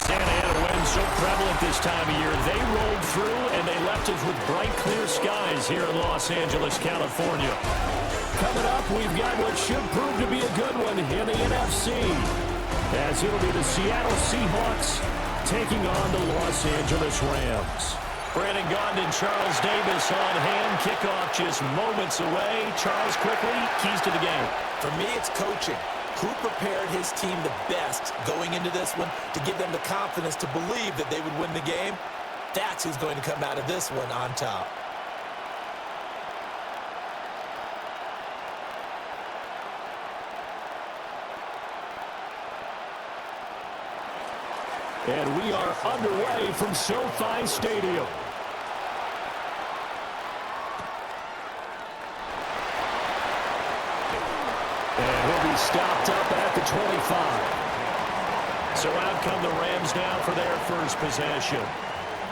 Santa Ana winds so prevalent this time of year. They rolled through, and they left us with bright, clear skies here in Los Angeles, California. Coming up, we've got what should prove to be a good one in the NFC, as it'll be the Seattle Seahawks taking on the Los Angeles Rams. Brandon Gaudin and Charles Davis on hand. Kickoff just moments away. Charles, quickly, keys to the game. For me, it's coaching. Who prepared his team the best going into this one to give them the confidence to believe that they would win the game? That's who's going to come out of this one on top. And we are underway from SoFi Stadium. And he'll be stopped up at the 25. So out come the Rams now for their first possession.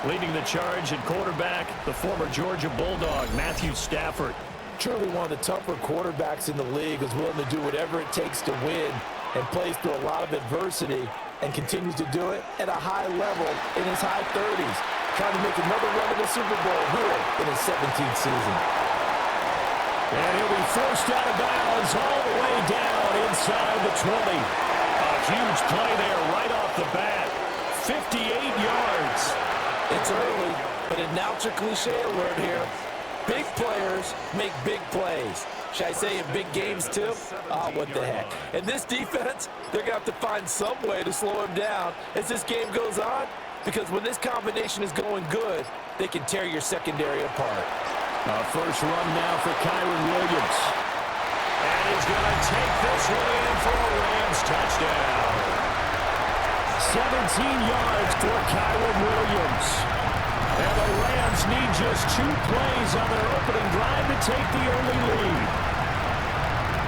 Leading the charge at quarterback, the former Georgia Bulldog, Matthew Stafford. Truly one of the tougher quarterbacks in the league, is willing to do whatever it takes to win and plays through a lot of adversity and continues to do it at a high level in his high 30s, trying to make another run to the Super Bowl here in his 17th season. And he'll be forced out of bounds all the way down inside the 20. A huge play there right off the bat. 58 yards. It's early, but announcer cliche alert here. Big players make big plays. Should I say in big games too? Oh, what the heck. And this defense, they're going to have to find some way to slow him down as this game goes on, because when this combination is going good, they can tear your secondary apart. First run now for Kyron Williams. And he's going to take this one in for a Rams touchdown. 17 yards for Kyron Williams. And the Rams need just 2 plays on their opening drive to take the early lead.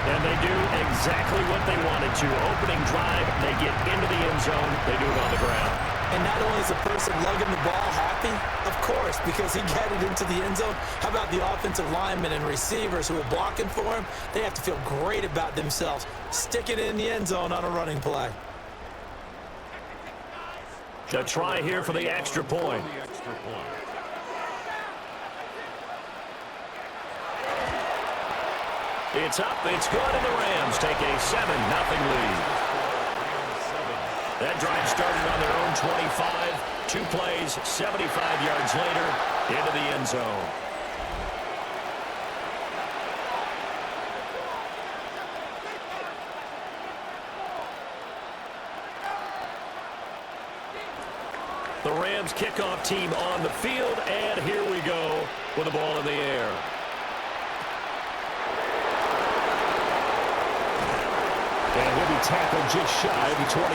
And they do exactly what they wanted to. Opening drive, they get into the end zone. They do it on the ground. And not only is the person lugging the ball happy, of course, because he got it into the end zone. How about the offensive linemen and receivers who are blocking for him? They have to feel great about themselves. Stick it in the end zone on a running play. The try here for the extra point. It's up, it's good, and the Rams take a 7-0 lead. That drive started on their own 25. 2 plays, 75 yards later, into the end zone. The Rams kickoff team on the field, and here we go with the ball in the air. And he'll be tackled just shy of the 25.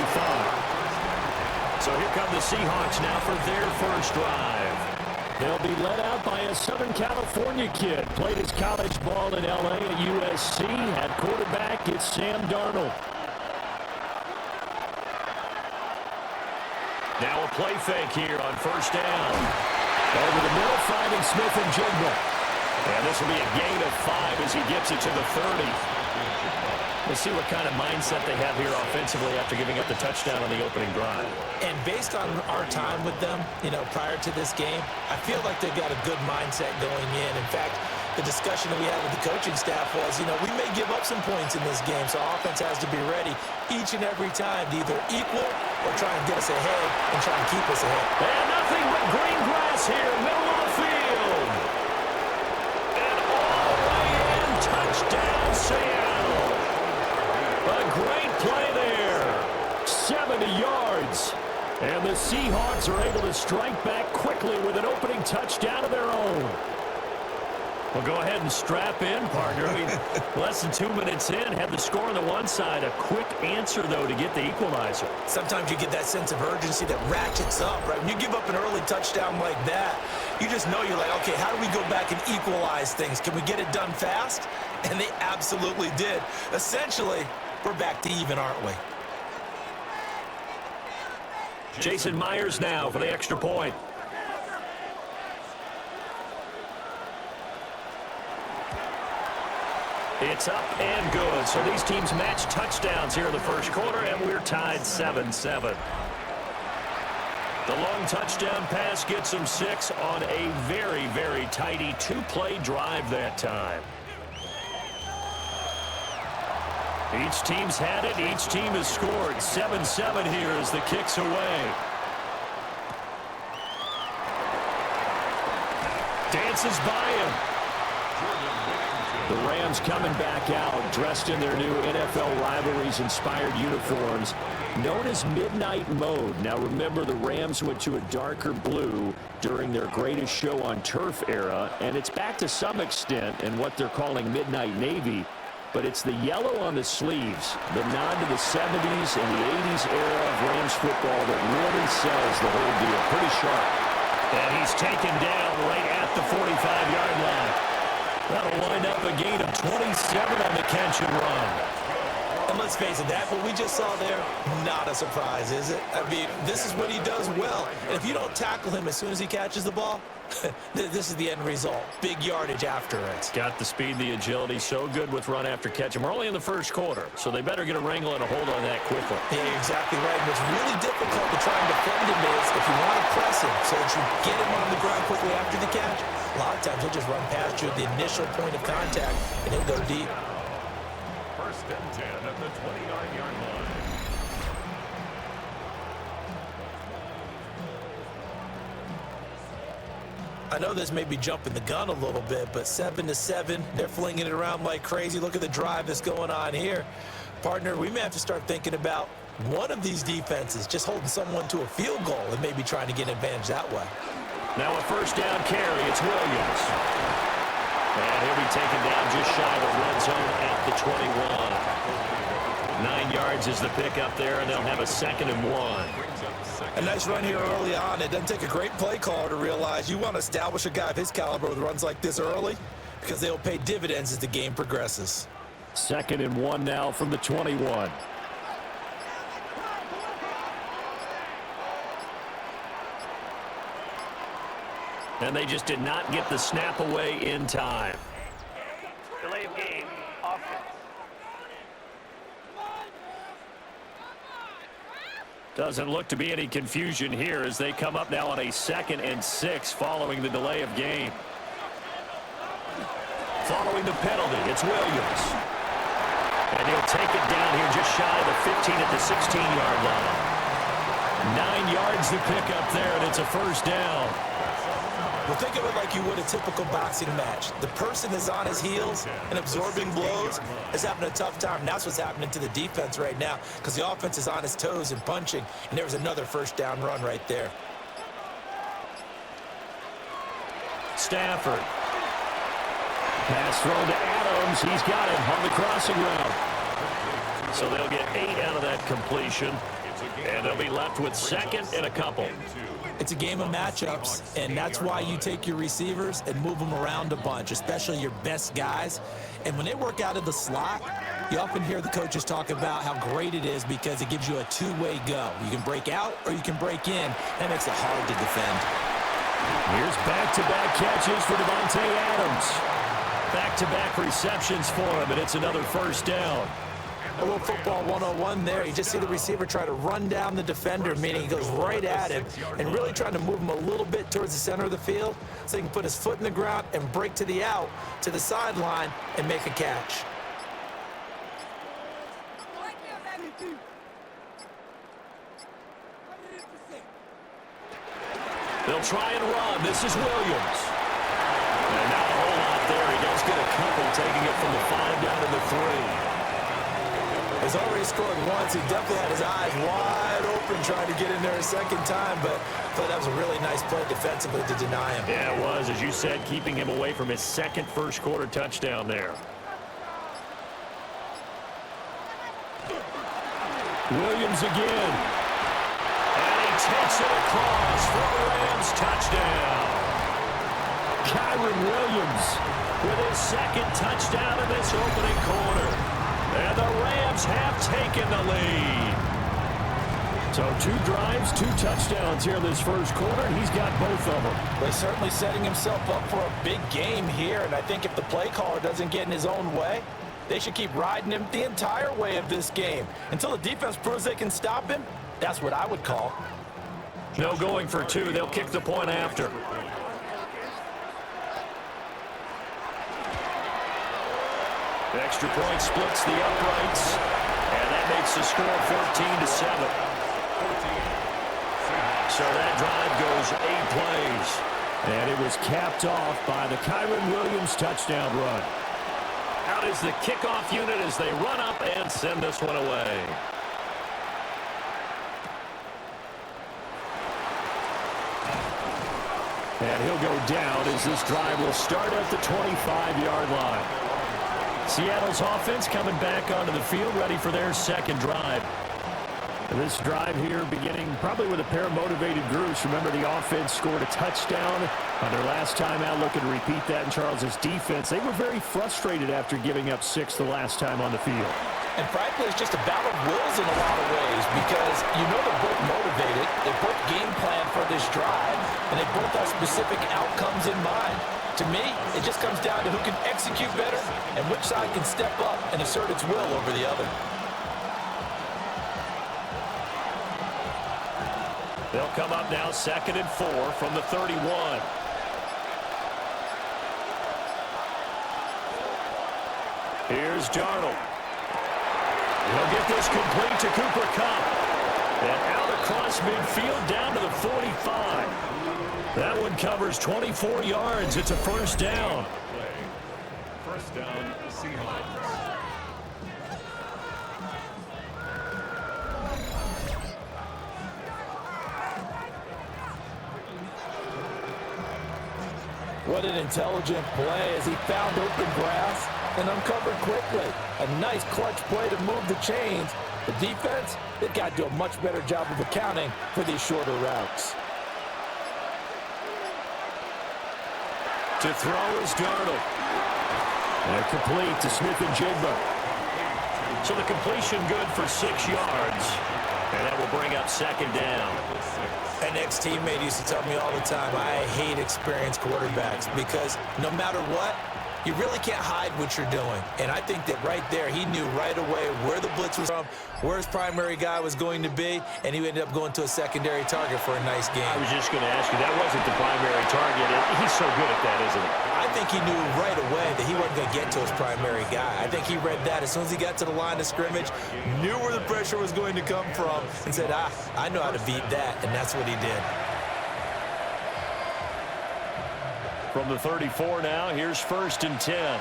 So here come the Seahawks now for their first drive. They'll be led out by a Southern California kid. Played his college ball in L.A. at USC. At quarterback, it's Sam Darnold. Now a play fake here on first down. Over the middle, finding Smith and Jigba. And this will be a gain of 5 as he gets it to the 30. We'll see what kind of mindset they have here offensively after giving up the touchdown on the opening drive. And based on our time with them, prior to this game, I feel like they've got a good mindset going in. In fact, the discussion that we had with the coaching staff was, we may give up some points in this game, so offense has to be ready each and every time to either equal or try and get us ahead and try and keep us ahead. And nothing but green grass here, middle of the field. And all the way in, touchdown, Seattle. A great play there. 70 yards. And the Seahawks are able to strike back quickly with an opening touchdown of their own. Well, go ahead and strap in, partner. Less than 2 minutes in, had the score on the one side. A quick answer, though, to get the equalizer. Sometimes you get that sense of urgency that ratchets up, right? When you give up an early touchdown like that, you just know you're like, okay, how do we go back and equalize things? Can we get it done fast? And they absolutely did. Essentially, we're back to even, aren't we? Jason Myers now for the extra point. It's up and good. So these teams match touchdowns here in the first quarter, and we're tied 7-7. The long touchdown pass gets them 6 on a very, very tidy 2-play drive that time. Each team's had it. Each team has scored. 7-7 here as the kick's away. Dances by him. The Rams coming back out, dressed in their new NFL rivalries-inspired uniforms, known as Midnight Mode. Now remember, the Rams went to a darker blue during their Greatest Show on Turf era, and it's back to some extent in what they're calling Midnight Navy, but it's the yellow on the sleeves, the nod to the 70s and the 80s era of Rams football that really sells the whole deal. Pretty sharp. And he's taken down right at the 45-yard line. That'll wind up a gain of 27 on the catch and run. And let's face it, that what we just saw there, not a surprise, is it? I mean, this is what he does well. And if you don't tackle him as soon as he catches the ball, this is the end result. Big yardage after it. Got the speed, the agility, so good with run after catch. And we're only in the first quarter, so they better get a wrangle and a hold on that quickly. Yeah, you're exactly right. What's really difficult to try and defend him is if you want to press him so that you get him on the ground quickly after the catch, a lot of times he'll just run past you at the initial point of contact, and he'll go deep. First and 10 at the 29-yard line. I know this may be jumping the gun a little bit, but 7-7, they're flinging it around like crazy. Look at the drive that's going on here. Partner, we may have to start thinking about one of these defenses just holding someone to a field goal and maybe trying to get an advantage that way. Now a first down carry. It's Williams. And he'll be taken down just shy of the red zone at the 21. 9 yards is the pickup there, and they'll have a 2nd and 1. A nice run here early on. It doesn't take a great play caller to realize you want to establish a guy of his caliber with runs like this early because they'll pay dividends as the game progresses. 2nd and 1 now from the 21. And they just did not get the snap away in time. Delay of game, offense. Doesn't look to be any confusion here as they come up now on a 2nd and 6 following the delay of game. Following the penalty, it's Williams. And he'll take it down here just shy of the 15 at the 16-yard line. 9 yards the pickup there, and it's a first down. Well, think of it like you would a typical boxing match. The person is on his heels and absorbing blows is having a tough time. And that's what's happening to the defense right now because the offense is on his toes and punching. And there was another first down run right there. Stafford. Pass thrown to Adams. He's got him on the crossing route. So they'll get 8 out of that completion. And they'll be left with 2nd and a couple. It's a game of matchups, and that's why you take your receivers and move them around a bunch, especially your best guys. And when they work out of the slot, you often hear the coaches talk about how great it is because it gives you a two-way go. You can break out or you can break in. That makes it hard to defend. Here's back-to-back catches for Devontae Adams. Back-to-back receptions for him, and it's another first down. A little football 101 there. You just see the receiver try to run down the defender, meaning he goes right at him and really trying to move him a little bit towards the center of the field so he can put his foot in the ground and break to the out, to the sideline, and make a catch. They'll try and run. This is Williams. And not a whole lot there. He does get a couple, taking it from the 5 down to the 3. He's already scored once. He definitely had his eyes wide open trying to get in there a second time, but I thought that was a really nice play defensively to deny him. Yeah, it was, as you said, keeping him away from his 2nd first-quarter touchdown there. Williams again. And he takes it across for the Rams touchdown. Kyron Williams with his 2nd touchdown in this opening quarter. And the Rams have taken the lead. So 2 drives, 2 touchdowns here in this first quarter, and he's got both of them. Well, he's certainly setting himself up for a big game here, and I think if the play caller doesn't get in his own way, they should keep riding him the entire way of this game. Until the defense proves they can stop him, that's what I would call. No going for two. They'll kick the point after. The extra point splits the uprights, and that makes the score 14-7. So that drive goes 8 plays. And it was capped off by the Kyron Williams touchdown run. Out is the kickoff unit as they run up and send this one away. And he'll go down as this drive will start at the 25-yard line. Seattle's offense coming back onto the field, ready for their second drive. This drive here beginning probably with a pair of motivated groups. Remember, the offense scored a touchdown on their last time out. Looking to repeat that in Charles's defense. They were very frustrated after giving up 6 the last time on the field. And frankly, it's just a battle of wills in a lot of ways because you know they're both motivated. They both game plan for this drive, and they both have specific outcomes in mind. To me, it just comes down to who can execute better and which side can step up and assert its will over the other. They'll come up now 2nd and 4 from the 31. Here's Darnold. He'll get this complete to Cooper Kupp. And out across midfield down to the 45. That one covers 24 yards. It's a first down. First down, Seahawks. What an intelligent play as he found open grass and uncovered quickly. A nice clutch play to move the chains. The defense, they've got to do a much better job of accounting for these shorter routes. To throw is Darnold. And complete to Smith-Njigba. So the completion good for 6 yards. And that will bring up second down. An ex-teammate used to tell me all the time, I hate experienced quarterbacks because no matter what, you really can't hide what you're doing. And I think that right there, he knew right away where the blitz was from, where his primary guy was going to be, and he ended up going to a secondary target for a nice game. I was just going to ask you, that wasn't the primary target. He's so good at that, isn't he? I think he knew right away that he wasn't going to get to his primary guy. I think he read that as soon as he got to the line of scrimmage, knew where the pressure was going to come from, and said, I know how to beat that, and that's what he did. From the 34 now, here's 1st and 10.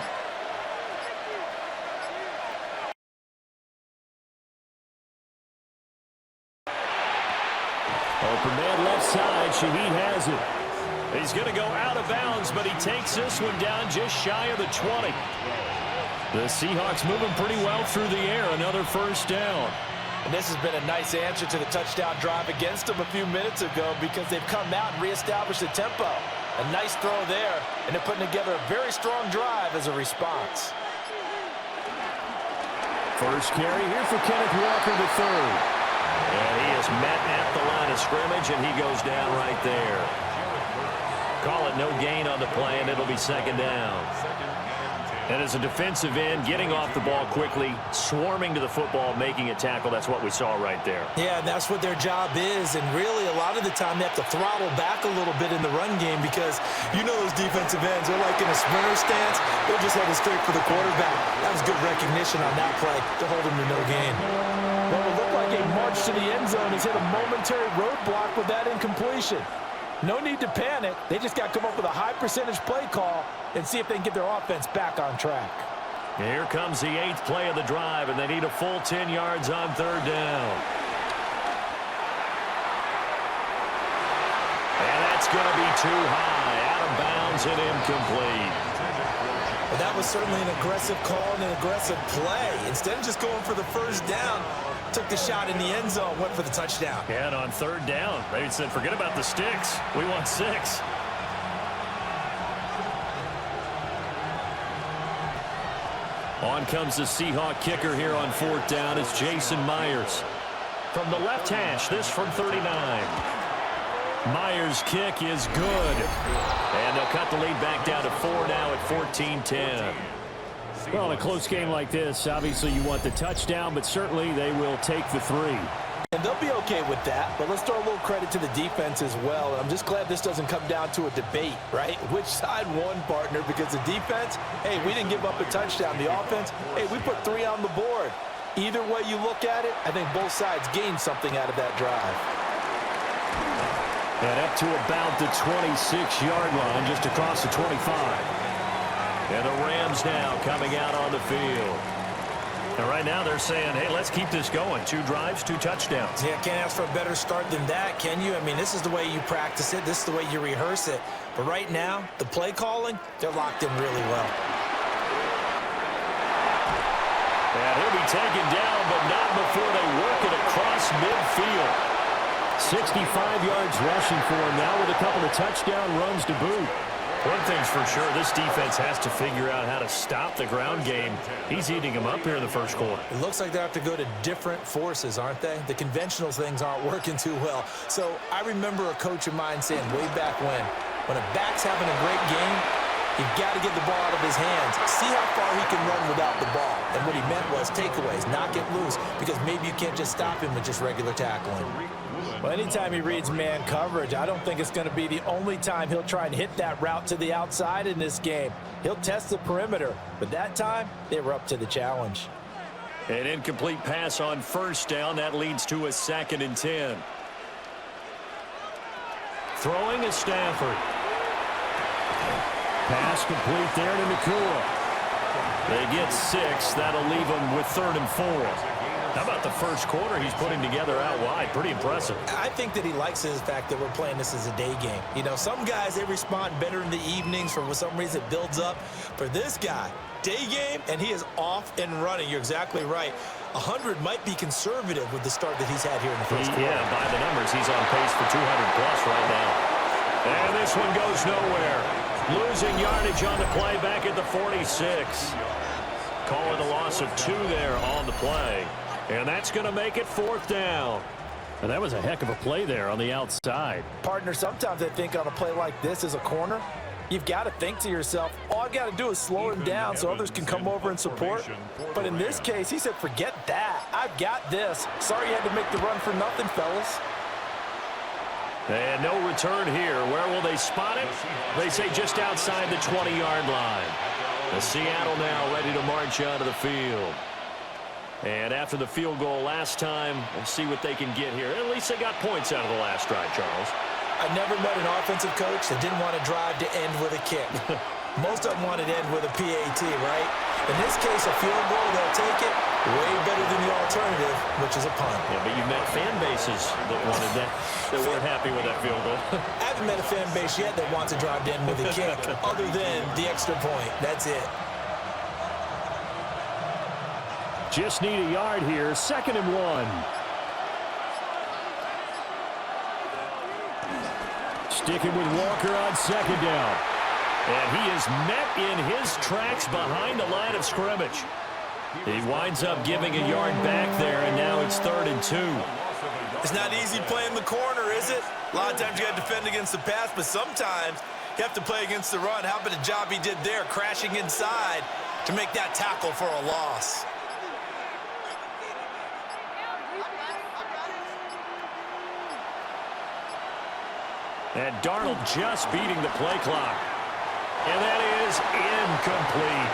Open man left side. Shaheed has it. He's going to go out of bounds, but he takes this one down just shy of the 20. The Seahawks moving pretty well through the air. Another first down. And this has been a nice answer to the touchdown drive against them a few minutes ago because they've come out and reestablished the tempo. A nice throw there, and they're putting together a very strong drive as a response. First carry here for Kenneth Walker III. And he is met at the line of scrimmage, and he goes down right there. Call it no gain on the play, and it'll be second down. And as a defensive end, getting off the ball quickly, swarming to the football, making a tackle, that's what we saw right there. Yeah, and that's what their job is. And really, a lot of the time, they have to throttle back a little bit in the run game because you know those defensive ends, they're like in a sprinter stance. They're just headed straight for the quarterback. That was good recognition on that play to hold him to no gain. Well, it looked like a march to the end zone. He's hit a momentary roadblock with that incompletion. No need to panic. They just got to come up with a high percentage play call and see if they can get their offense back on track. Here comes the 8th play of the drive, and they need a full 10 yards on 3rd down. And that's going to be too high. Out of bounds and incomplete. Well, that was certainly an aggressive call and an aggressive play. Instead of just going for the first down, took the shot in the end zone, went for the touchdown. Yeah, and on 3rd down, they said, forget about the sticks. We want 6. On comes the Seahawk kicker here on 4th down. It's Jason Myers. From the left hash, this from 39. Myers' kick is good. And they'll cut the lead back down to 4 now at 14-10. Well, in a close game like this, obviously you want the touchdown, but certainly they will take the 3. And they'll be okay with that, but let's throw a little credit to the defense as well. I'm just glad this doesn't come down to a debate, right? Which side won, partner? Because the defense, hey, we didn't give up a touchdown. The offense, hey, we put 3 on the board. Either way you look at it, I think both sides gained something out of that drive. And up to about the 26-yard line, just across the 25. And the Rams now coming out on the field. And right now they're saying, hey, let's keep this going. 2 drives, 2 touchdowns. Yeah, can't ask for a better start than that, can you? I mean, this is the way you practice it. This is the way you rehearse it. But right now, the play calling, they're locked in really well. And he'll be taken down, but not before they work it across midfield. 65 yards rushing for him now with a couple of touchdown runs to boot. One thing's for sure, this defense has to figure out how to stop the ground game. He's eating them up here in the first quarter. It looks like they have to go to different forces, aren't they? The conventional things aren't working too well. So I remember a coach of mine saying way back when a back's having a great game, you've got to get the ball out of his hands. See how far he can run without the ball. And what he meant was takeaways, not get loose, because maybe you can't just stop him with just regular tackling. Well, anytime he reads man coverage, I don't think it's going to be the only time he'll try and hit that route to the outside in this game. He'll test the perimeter, but that time, they were up to the challenge. An incomplete pass on first down. That leads to a 2nd and 10. Throwing is Stafford. Pass complete there to Nakua. They get 6. That'll leave them with 3rd and 4. How about the first quarter he's putting together out wide? Pretty impressive. I think that he likes the fact that we're playing this as a day game. You know, some guys, they respond better in the evenings. For some reason, it builds up. For this guy, day game, and he is off and running. You're exactly right. 100 might be conservative with the start that he's had here in the first quarter. Yeah, by the numbers, he's on pace for 200-plus right now. And this one goes nowhere. Losing yardage on the play back at the 46. Calling a loss of 2 there on the play. And that's going to make it 4th down. And that was a heck of a play there on the outside. Partner, sometimes I think on a play like this as a corner, you've got to think to yourself, all I've got to do is slow him down so others can come over and support. But in this case, he said, forget that. I've got this. Sorry you had to make the run for nothing, fellas. And no return here. Where will they spot it? They say just outside the 20-yard line. The Seattle now ready to march onto the field. And after the field goal last time, we'll see what they can get here. At least they got points out of the last drive, Charles. I never met an offensive coach that didn't want to drive to end with a kick. Most of them wanted to end with a PAT, right? In this case, a field goal, they'll take it. Way better than the alternative, which is a punt. Yeah, but you've met fan bases that wanted that, that weren't happy with that field goal. I haven't met a fan base yet that wants to drive to end with a kick, other than the extra point. That's it. Just need a yard here. 2nd and 1. Sticking with Walker on 2nd down. And he is met in his tracks behind the line of scrimmage. He winds up giving a yard back there, and now it's 3rd and 2. It's not easy playing the corner, is it? A lot of times you got to defend against the pass, but sometimes you have to play against the run. How about the job he did there, crashing inside to make that tackle for a loss? And Darnold just beating the play clock. And that is incomplete.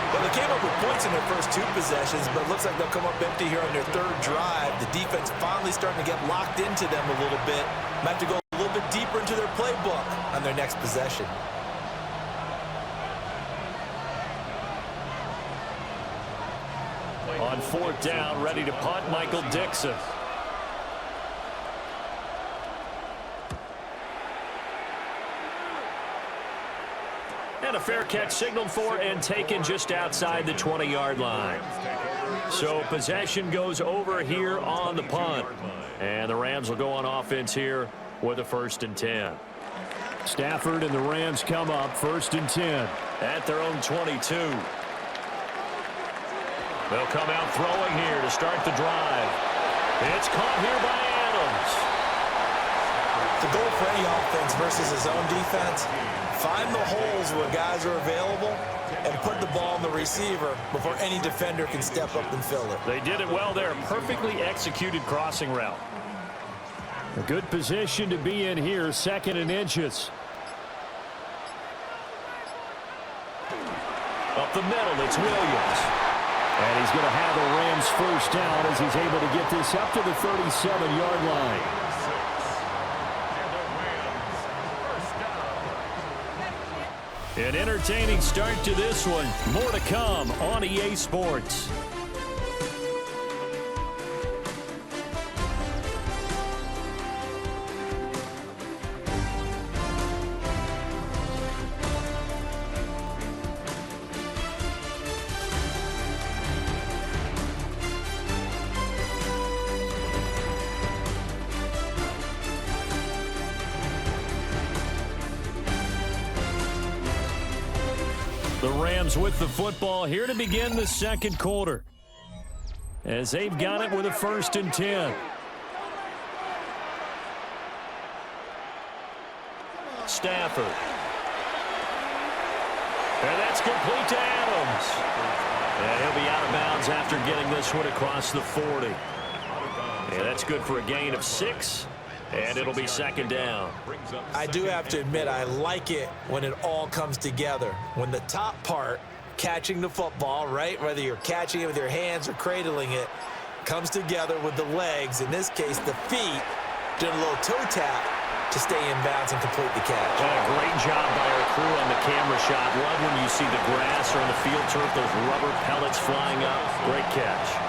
Well, they came up with points in their first 2 possessions, but it looks like they'll come up empty here on their 3rd drive. The defense finally starting to get locked into them a little bit. Might have to go a little bit deeper into their playbook on their next possession. On 4th down, ready to punt, Michael Dixon. And a fair catch signaled for and taken just outside the 20-yard line. So possession goes over here on the punt. And the Rams will go on offense here with a 1st and 10. Stafford and the Rams come up 1st and 10 at their own 22. They'll come out throwing here to start the drive. It's caught here by Adams. The goal for any offense versus his own defense, find the holes where guys are available and put the ball on the receiver before any defender can step up and fill it. They did it well there. Perfectly executed crossing route. A good position to be in here, 2nd and inches. Up the middle, it's Williams. And he's going to have a Rams first down as he's able to get this up to the 37-yard line. An entertaining start to this one. More to come on EA Sports. The Rams with the football here to begin the 2nd quarter, as they've got it with a 1st and 10. Stafford. And that's complete to Adams. And he'll be out of bounds after getting this one across the 40. And that's good for a gain of 6. And it'll be 2nd down. I do have to admit, I like it when it all comes together. When the top part, catching the football, right, whether you're catching it with your hands or cradling it, comes together with the legs, in this case the feet, doing a little toe tap to stay in bounds and complete the catch. Great job by our crew on the camera shot. Love when you see the grass or the field turf, those rubber pellets flying up. Great catch.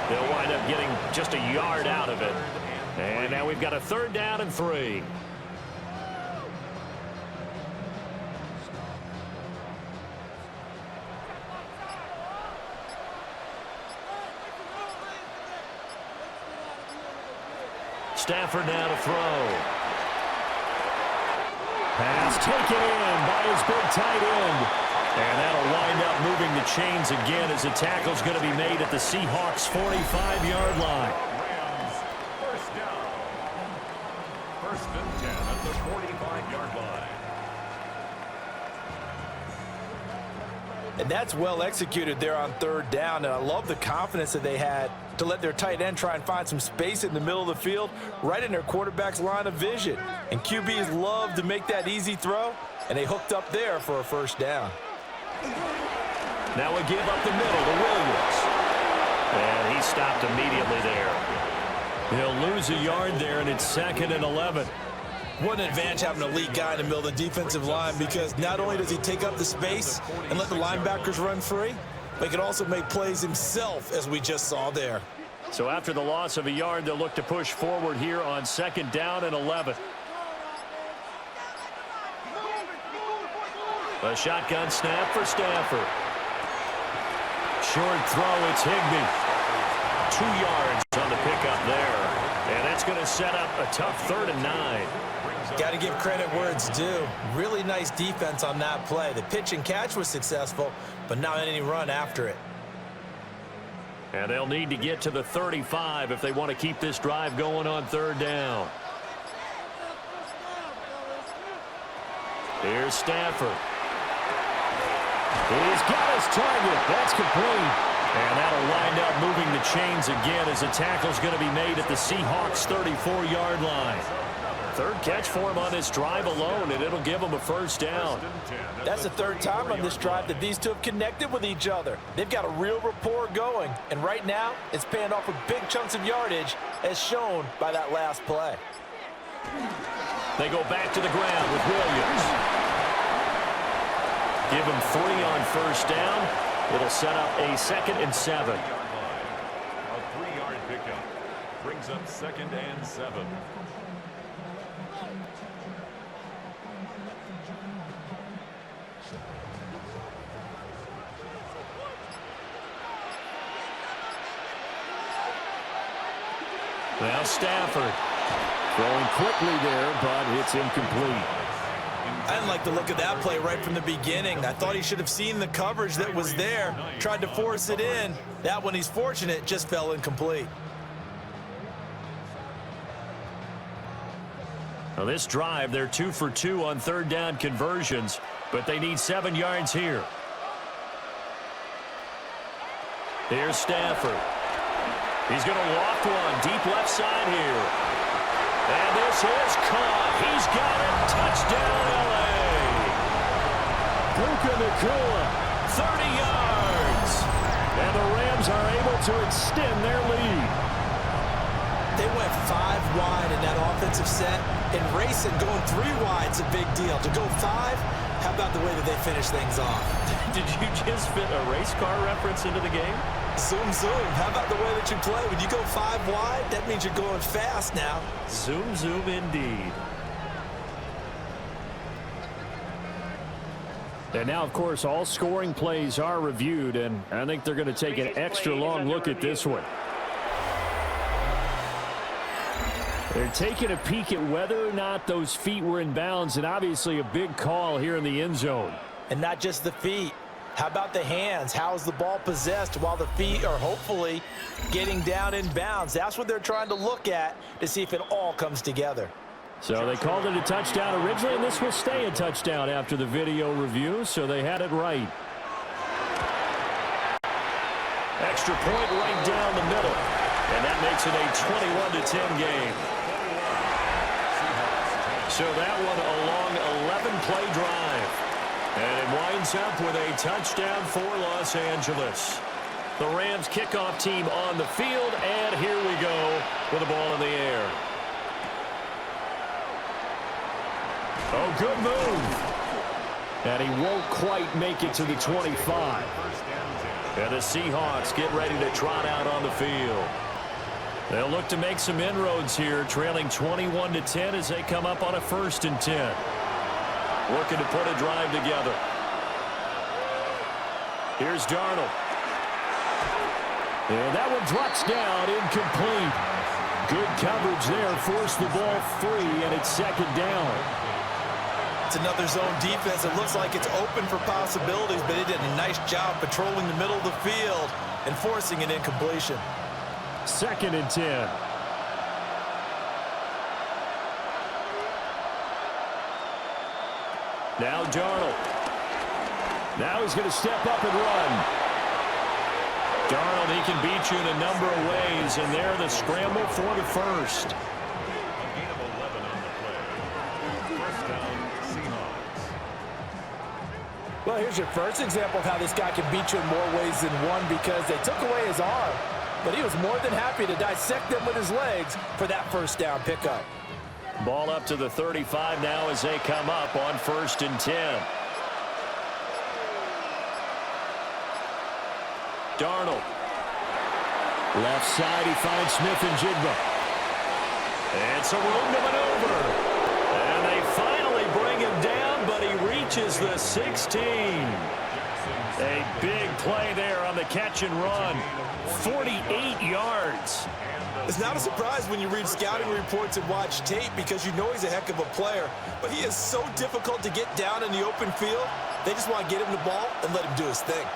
They'll wind up getting just a yard out of it. And now we've got a 3rd down and 3. Stafford now to throw. Pass taken in by his big tight end. And that'll wind up moving the chains again as the tackle's going to be made at the Seahawks' 45-yard line. And that's well executed there on 3rd down. And I love the confidence that they had to let their tight end try and find some space in the middle of the field, right in their quarterback's line of vision. And QBs love to make that easy throw, and they hooked up there for a 1st down. Now we give up the middle to Williams. And he stopped immediately there. He'll lose a yard there, and it's 2nd and 11. What an advantage having a elite guy in the middle of the defensive line, because not only does he take up the space and let the linebackers run free, but he can also make plays himself, as we just saw there. So after the loss of a yard, they'll look to push forward here on 2nd down and 11. A shotgun snap for Stafford. Short throw, it's Higbee. 2 yards on the pickup there. And that's going to set up a tough 3rd and 9. Got to give credit where it's due. Really nice defense on that play. The pitch and catch was successful, but not any run after it. And they'll need to get to the 35 if they want to keep this drive going on 3rd down. Here's Stafford. He's got his target. That's complete. And that'll wind up moving the chains again as the tackle's going to be made at the Seahawks' 34-yard line. 3rd catch for him on this drive alone, and it'll give him a 1st down. That's the 3rd time on this drive that these two have connected with each other. They've got a real rapport going, and right now it's paying off with big chunks of yardage, as shown by that last play. They go back to the ground with Williams. Give him 3 on 1st down. It'll set up a 2nd and 7. A 3-yard pickup brings up 2nd and 7. Now Stafford throwing quickly there, but it's incomplete. I didn't like the look of that play right from the beginning. I thought he should have seen the coverage that was there, tried to force it in. That one, he's fortunate, just fell incomplete. Well, this drive, they're 2 for 2 on third down conversions, but they need 7 yards here. Here's Stafford. He's going to loft one deep left side here. And this is caught. He's got it. Touchdown, L.A. Puka Nacua, 30 yards. and the Rams are able to extend their lead. They went 5 wide in that offensive set, and racing going 3 wide's a big deal. To go 5, how about the way that they finish things off? Did you just fit a race car reference into the game? Zoom, zoom. How about the way that you play? When you go 5 wide, that means you're going fast now. Zoom, zoom indeed. And now, of course, all scoring plays are reviewed, and I think they're going to take an extra long look at this one. They're taking a peek at whether or not those feet were in bounds, and obviously a big call here in the end zone. And not just the feet. How about the hands? How is the ball possessed while the feet are hopefully getting down in bounds? That's what they're trying to look at to see if it all comes together. So they called it a touchdown originally, and this will stay a touchdown after the video review, so they had it right. Extra point right down the middle. And that makes it a 21-10 game. So that one a long 11-play drive. And it winds up with a touchdown for Los Angeles. The Rams kickoff team on the field, and here we go with the ball in the air. Oh, good move. And he won't quite make it to the 25. And the Seahawks get ready to trot out on the field. They'll look to make some inroads here, trailing 21-10 as they come up on a 1st and 10. Looking to put a drive together. Here's Darnold. And that one drops down, incomplete. Good coverage there, forced the ball free, and it's 2nd down. It's another zone defense. It looks like it's open for possibilities, but it did a nice job patrolling the middle of the field and forcing an incompletion. 2nd and 10. Now Darnold. Now he's going to step up and run. Darnold, he can beat you in a number of ways, and there the scramble for the 1st. A gain of 11 on the play. 1st down, Seahawks. Well, here's your first example of how this guy can beat you in more ways than one, because they took away his arm, but he was more than happy to dissect them with his legs for that 1st down pickup. Ball up to the 35 now as they come up on 1st and 10. Darnold. Left side, he finds Smith and Jigba. It's a room to maneuver. And they finally bring him down, but he reaches the 16. A big play there on the catch and run. 48 yards. It's not a surprise when you read scouting reports and watch tape, because you know he's a heck of a player. But he is so difficult to get down in the open field. They just want to get him the ball and let him do his thing.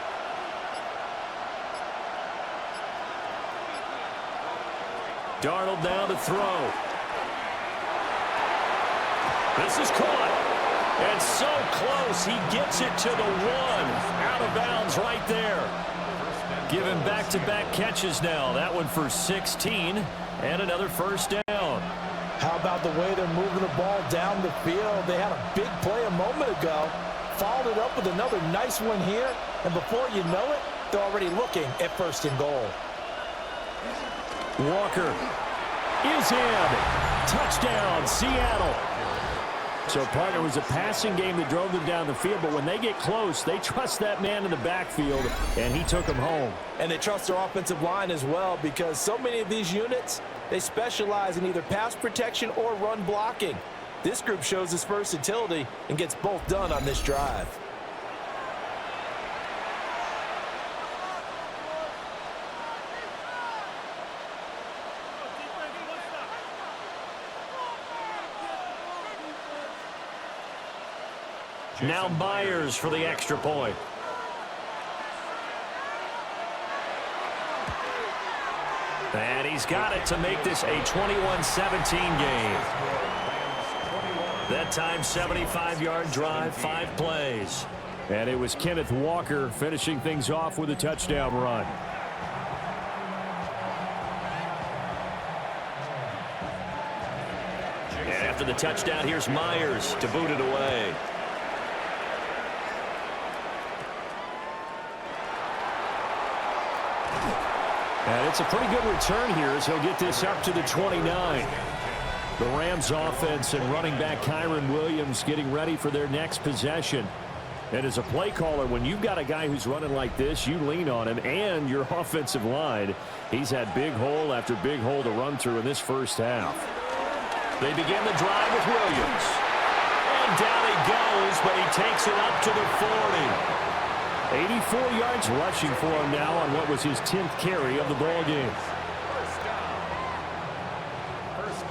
Darnold now to throw. This is caught. And so close, he gets it to the 1. Out of bounds right there. Given back-to-back catches now. That one for 16 and another 1st down. How about the way they're moving the ball down the field? They had a big play a moment ago. Followed it up with another nice one here. And before you know it, they're already looking at 1st and goal. Walker is in. Touchdown, Seattle. So, partner, it was a passing game that drove them down the field, but when they get close, they trust that man in the backfield, and he took them home. And they trust their offensive line as well, because so many of these units, they specialize in either pass protection or run blocking. This group shows its versatility and gets both done on this drive. Now Myers for the extra point. And he's got it to make this a 21-17 game. That time, 75-yard drive, 5 plays. And it was Kenneth Walker finishing things off with a touchdown run. And after the touchdown, here's Myers to boot it away. And it's a pretty good return here as he'll get this up to the 29. The Rams offense and running back Kyron Williams getting ready for their next possession. And as a play caller, when you've got a guy who's running like this, you lean on him and your offensive line. He's had big hole after big hole to run through in this first half. They begin the drive with Williams. And down he goes, but he takes it up to the 40. 84 yards rushing for him now on what was his 10th carry of the ball game.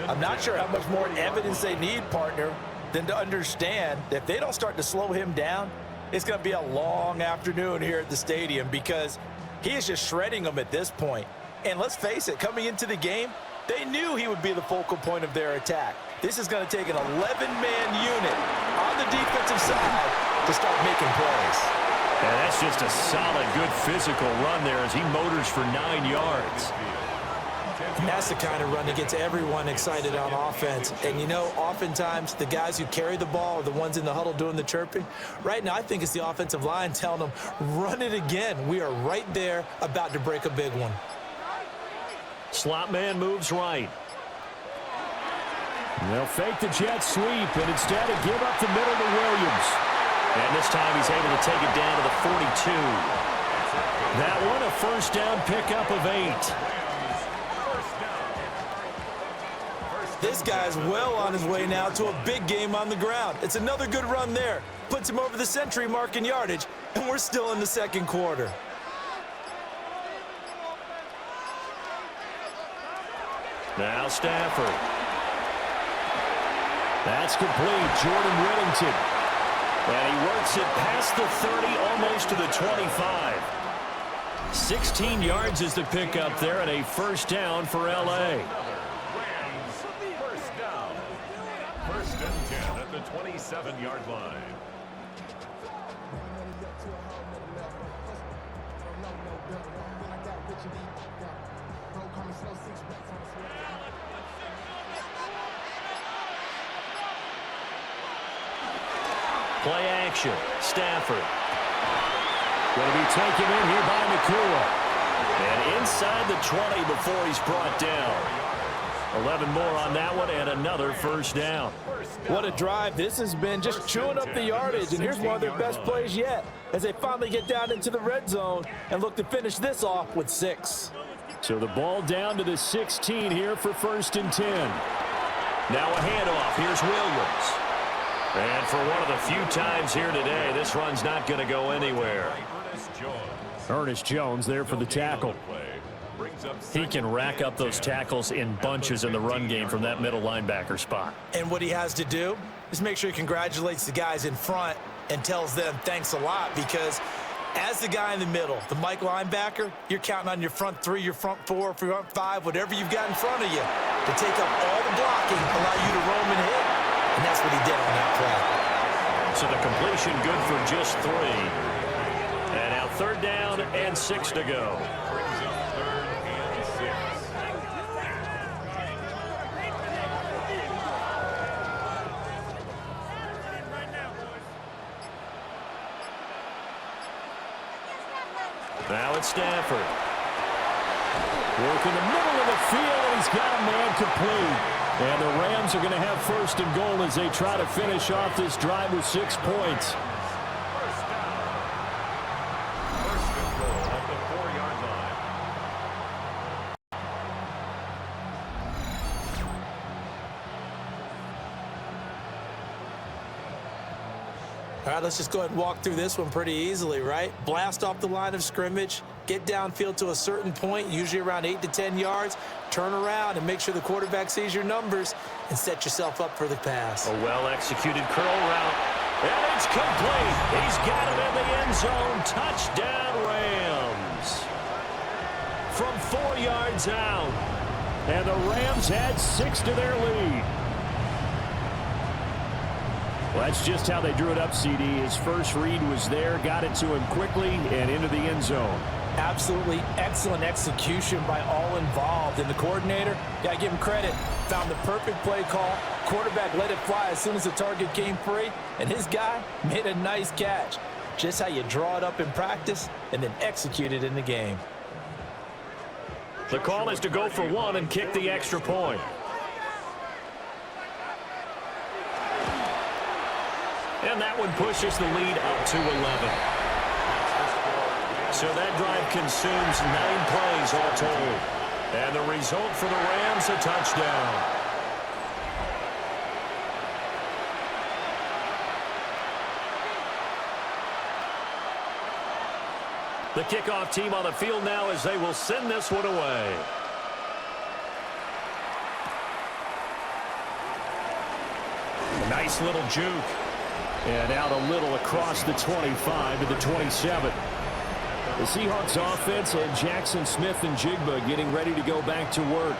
I'm not sure how much more evidence they need, partner, than to understand that if they don't start to slow him down, it's going to be a long afternoon here at the stadium because he is just shredding them at this point. And let's face it, coming into the game, they knew he would be the focal point of their attack. This is going to take an 11-man unit on the defensive side to start making plays. And that's just a solid, good physical run there as he motors for 9 yards. And that's the kind of run that gets everyone excited on offense. And, you know, oftentimes the guys who carry the ball are the ones in the huddle doing the chirping. Right now, I think it's the offensive line telling them, run it again. We are right there about to break a big one. Slot man moves right. They'll fake the jet sweep and instead give up the middle to Williams. And this time he's able to take it down to the 42. That one a first down pickup of 8. This guy's well on his way now to a big game on the ground. It's another good run there. Puts him over the century mark in yardage, and we're still in the second quarter. Now Stafford. That's complete. Jordan Whittington. And he works it past the 30, almost to the 25. 16 yards is the pickup there, and a first down for L.A. First down. First and 10 at the 27-yard line. Play action. Stafford. Going to be taken in here by Nakua. And inside the 20 before he's brought down. 11 more on that one and another first down. What a drive. This has been just chewing up the yardage, and here's one of their best plays yet as they finally get down into the red zone and look to finish this off with 6. So the ball down to the 16 here for first and 10. Now a handoff. Here's Williams. And for one of the few times here today, this run's not going to go anywhere. Ernest Jones there for the tackle. He can rack up those tackles in bunches in the run game from that middle linebacker spot. And what he has to do is make sure he congratulates the guys in front and tells them thanks a lot, because as the guy in the middle, the Mike linebacker, you're counting on your front 3, your front 4, front 5, whatever you've got in front of you to take up all the blocking, allow you to roam and hit. And that's what he did on that play. So the completion good for just 3. And now third down and 6 to go. Now it's Stafford. Work in the middle of the field, and he's got a man complete. And the Rams are going to have first and goal as they try to finish off this drive with 6 points. First and goal at the 4-yard line. All right, let's just go ahead and walk through this one pretty easily, right? Blast off the line of scrimmage, get downfield to a certain point, usually around 8 to 10 yards, turn around and make sure the quarterback sees your numbers and set yourself up for the pass. A well-executed curl route. And it's complete. He's got it in the end zone. Touchdown, Rams. From 4 yards out. And the Rams had 6 to their lead. Well, that's just how they drew it up, CD. His first read was there, got it to him quickly, and into the end zone. Absolutely excellent execution by all involved. And the coordinator, got to give him credit, found the perfect play call. Quarterback let it fly as soon as the target came free, and his guy made a nice catch. Just how you draw it up in practice and then execute it in the game. The call is to go for one and kick the extra point. And that one pushes the lead up to 11. So that drive consumes 9 plays all told. And the result for the Rams, a touchdown. The kickoff team on the field now as they will send this one away. A nice little juke. And out a little across the 25 to the 27. The Seahawks offense and Jackson Smith and Jigba getting ready to go back to work.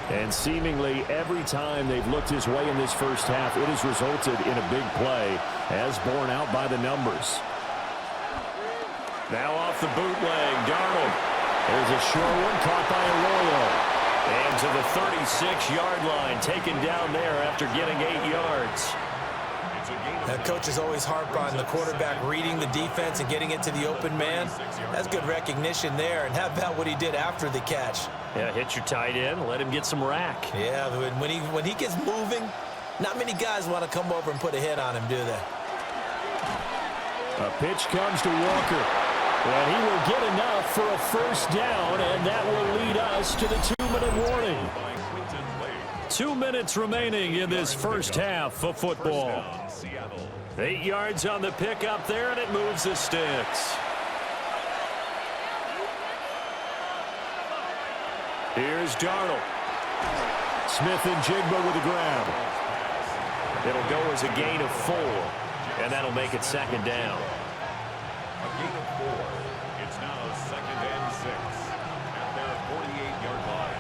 And seemingly every time they've looked his way in this first half, it has resulted in a big play, as borne out by the numbers. Now off the bootleg, Darnold. There's a short one caught by Arroyo. And to the 36-yard line, taken down there after getting 8 yards. Coaches always harp on the quarterback reading the defense and getting it to the open man. That's good recognition there. And how about what he did after the catch? Yeah, hit your tight end, let him get some rack. Yeah, when he gets moving, not many guys want to come over and put a hit on him, do they? A pitch comes to Walker. And he will get enough for a first down, and that will lead us to the 2-minute warning. 2 minutes remaining in this first half of football. 8 yards on the pickup there, and it moves the sticks. Here's Darnold. Smith and Jigba with the grab. It'll go as a gain of 4, and that'll make it second down. A gain of 4. It's now 2nd and 6 at their 48-yard line.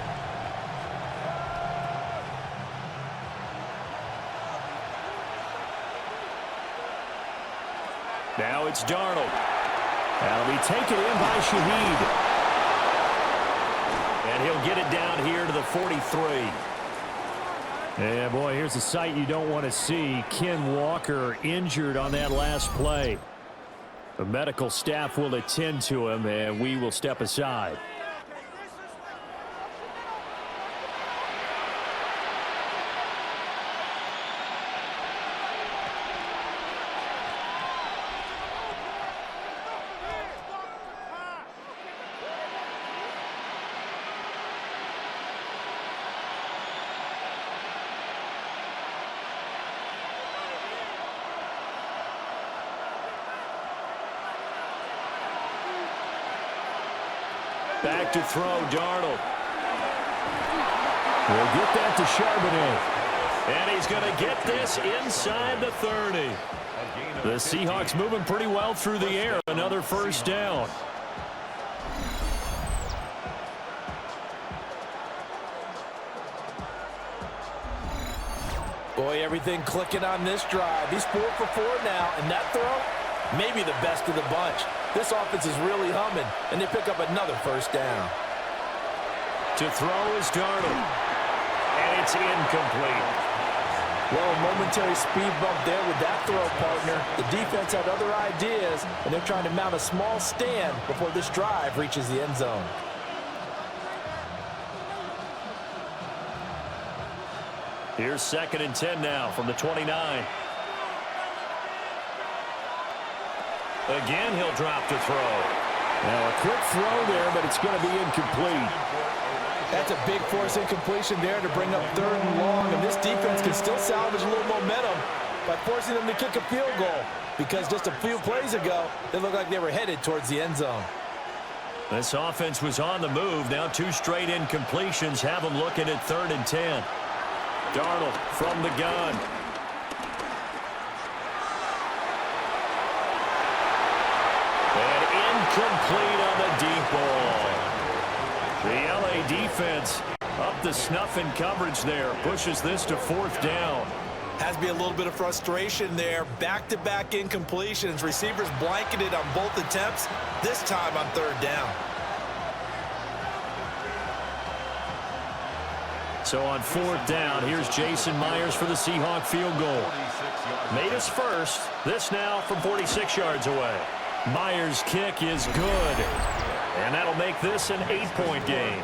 Now it's Darnold. That'll be taken in by Shaheed. And he'll get it down here to the 43. Yeah, boy, here's a sight you don't want to see. Ken Walker injured on that last play. The medical staff will attend to him, and we will step aside. Back to throw, Darnold. We'll get that to Charbonnet. And he's going to get this inside the 30. The Seahawks moving pretty well through the air. Another first down. Boy, everything clicking on this drive. He's 4 for 4 now, and that throw, maybe the best of the bunch. This offense is really humming, and they pick up another first down. To throw is Darnold. And it's incomplete. Well, a momentary speed bump there with that throw, partner. The defense had other ideas, and they're trying to mount a small stand before this drive reaches the end zone. Here's 2nd and 10 now from the 29. Again, he'll drop to throw. Now, a quick throw there, but it's going to be incomplete. That's a big force incompletion there to bring up 3rd and long, and this defense can still salvage a little momentum by forcing them to kick a field goal, because just a few plays ago, they looked like they were headed towards the end zone. This offense was on the move. Now 2 straight incompletions have them looking at 3rd and 10. Darnold from the gun. And incomplete on the deep ball. The LA defense up the snuff in coverage there. Pushes this to 4th down. Has to be a little bit of frustration there. Back-to-back incompletions. Receivers blanketed on both attempts, this time on third down. So on fourth down, here's Jason Myers for the Seahawk field goal. Made his first. This now from 46 yards away. Myers' kick is good. And that'll make this an 8-point game.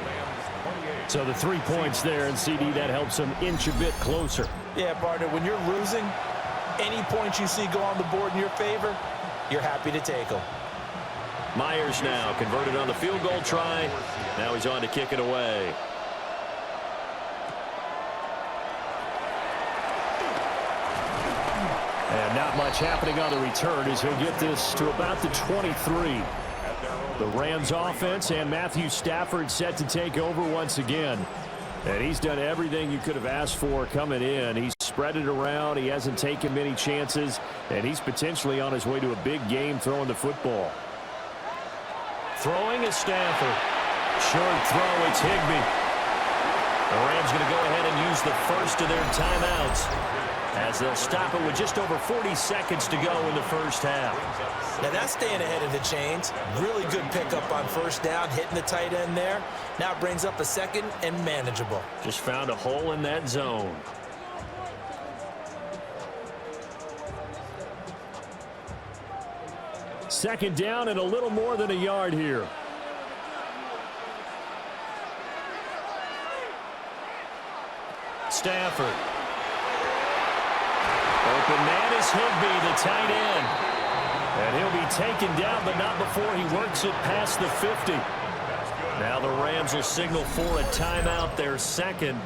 So the 3 points there, and CD, that helps them inch a bit closer. Yeah, partner, when you're losing, any points you see go on the board in your favor, you're happy to take them. Myers now converted on the field goal try. Now he's on to kick it away. And not much happening on the return as he'll get this to about the 23. The Rams offense and Matthew Stafford set to take over once again. And he's done everything you could have asked for coming in. He's spread it around. He hasn't taken many chances. And he's potentially on his way to a big game throwing the football. Throwing is Stafford. Short throw, it's Higbee. The Rams going to go ahead and use the first of their timeouts, as they'll stop it with just over 40 seconds to go in the first half. Now that's staying ahead of the chains. Really good pickup on first down, hitting the tight end there. Now it brings up a second and manageable. Just found a hole in that zone. Second down and a little more than a yard here. Stafford. Open man is Higbee, the tight end. And he'll be taken down, but not before he works it past the 50. Now the Rams will signal for a timeout, their second,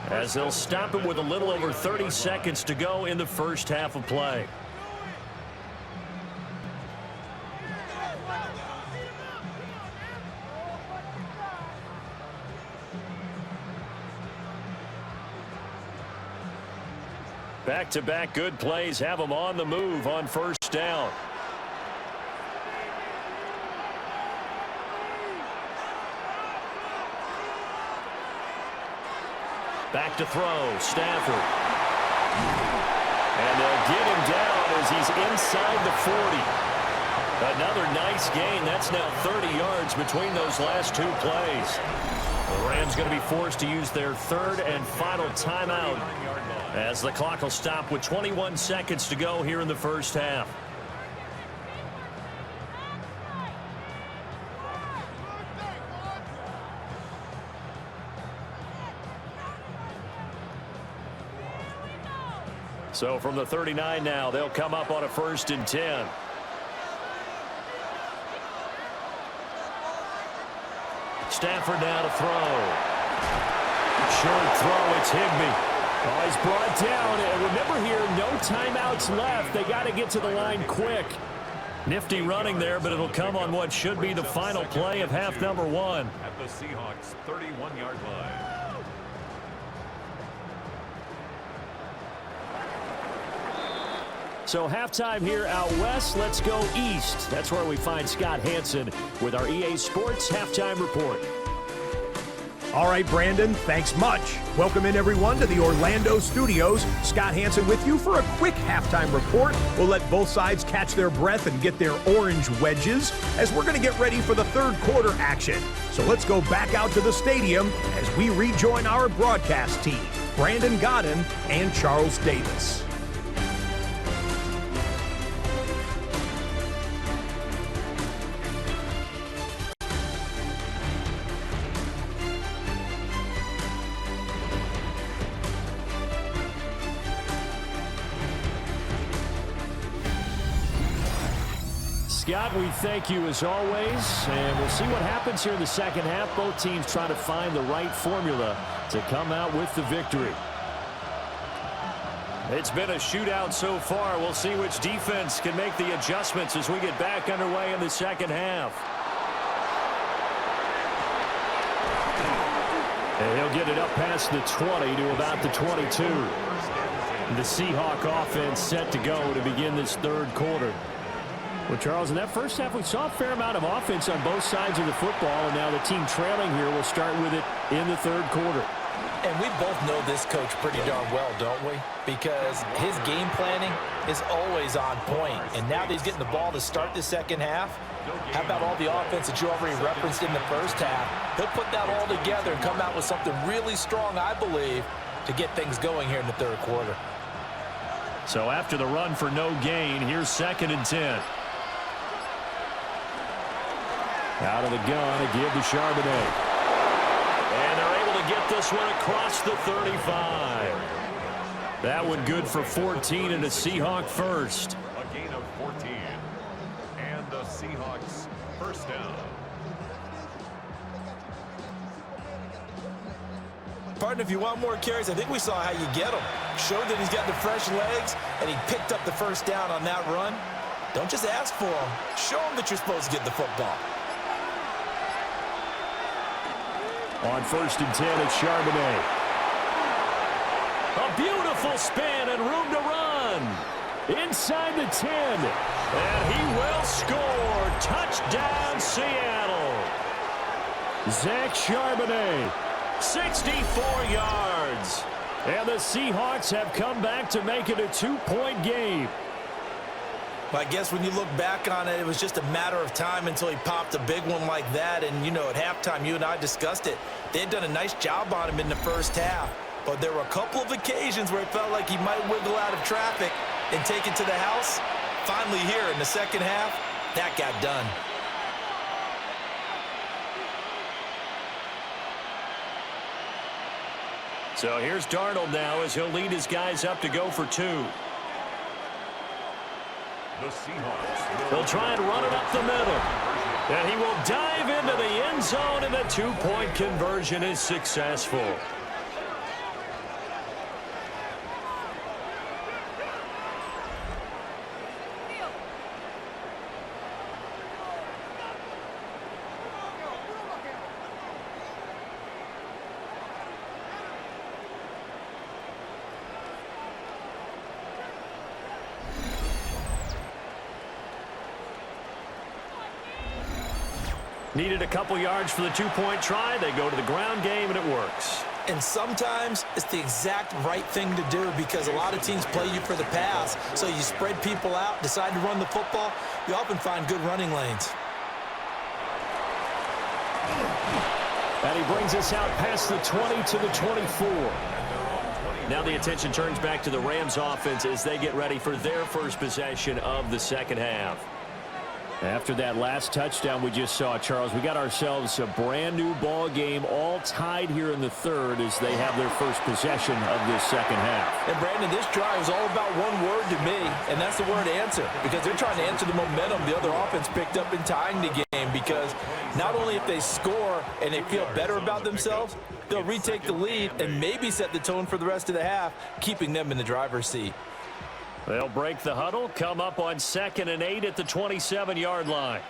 as they'll stop it with a little over 30 seconds to go in the first half of play. Back-to-back good plays have them on the move on first down. Back to throw, Stafford. And they'll get him down as he's inside the 40. Another nice gain. That's now 30 yards between those last two plays. The Rams going to be forced to use their third and final timeout, as the clock will stop with 21 seconds to go here in the first half. So from the 39 now, they'll come up on a 1st and 10. Stafford now to throw. Short throw, it's Higbee. Oh, he's brought down. And remember here, no timeouts left. They got to get to the line quick. Nifty running there, but it'll come on what should be the final play of half number one. At the Seahawks 31-yard line. So halftime here out west. Let's go east. That's where we find Scott Hansen with our EA Sports Halftime Report. All right, Brandon, thanks much. Welcome in, everyone, to the Orlando studios. Scott Hansen with you for a quick halftime report. We'll let both sides catch their breath and get their orange wedges as we're going to get ready for the third quarter action. So let's go back out to the stadium as we rejoin our broadcast team, Brandon Godden and Charles Davis. Scott, we thank you as always, and we'll see what happens here in the second half. Both teams trying to find the right formula to come out with the victory. It's been a shootout so far. We'll see which defense can make the adjustments as we get back underway in the second half. And he'll get it up past the 20 to about the 22. The Seahawk offense set to go to begin this third quarter. Well, Charles, in that first half, we saw a fair amount of offense on both sides of the football, and now the team trailing here will start with it in the third quarter. And we both know this coach pretty darn well, don't we? Because his game planning is always on point. And now that he's getting the ball to start the second half, how about all the offense that you already referenced in the first half? He'll put that all together and come out with something really strong, I believe, to get things going here in the third quarter. So after the run for no gain, here's 2nd and 10. Out of the gun, a give to Charbonnet. And they're able to get this one across the 35. That one good for 14 and a Seahawk first. A gain of 14. And the Seahawks first down. Partner, if you want more carries, I think we saw how you get them. Showed that he's got the fresh legs, and he picked up the first down on that run. Don't just ask for them. Show them that you're supposed to get the football. On 1st and 10, it's Charbonnet. A beautiful spin and room to run. Inside the 10. And he will score. Touchdown, Seattle. Zach Charbonnet. 64 yards. And the Seahawks have come back to make it a 2-point game. Well, I guess when you look back on it, it was just a matter of time until he popped a big one like that. And, you know, at halftime, you and I discussed it. They had done a nice job on him in the first half. But there were a couple of occasions where it felt like he might wiggle out of traffic and take it to the house. Finally here in the second half, that got done. So here's Darnold now as he'll lead his guys up to go for 2. The Seahawks. He'll try and run it up the middle. And he will dive into the end zone, and the 2-point conversion is successful. Needed a couple yards for the 2-point try. They go to the ground game, and it works. And sometimes it's the exact right thing to do because a lot of teams play you for the pass. So you spread people out, decide to run the football. You often find good running lanes. And he brings us out past the 20 to the 24. Now the attention turns back to the Rams offense as they get ready for their first possession of the second half. After that last touchdown we just saw, Charles, we got ourselves a brand new ball game, all tied here in the third as they have their first possession of this second half. And Brandon, this drive is all about one word to me, and that's the word answer, because they're trying to answer the momentum the other offense picked up in tying the game, because not only if they score and they feel better about themselves, they'll retake the lead and maybe set the tone for the rest of the half, keeping them in the driver's seat. They'll break the huddle, come up on 2nd and 8 at the 27-yard line.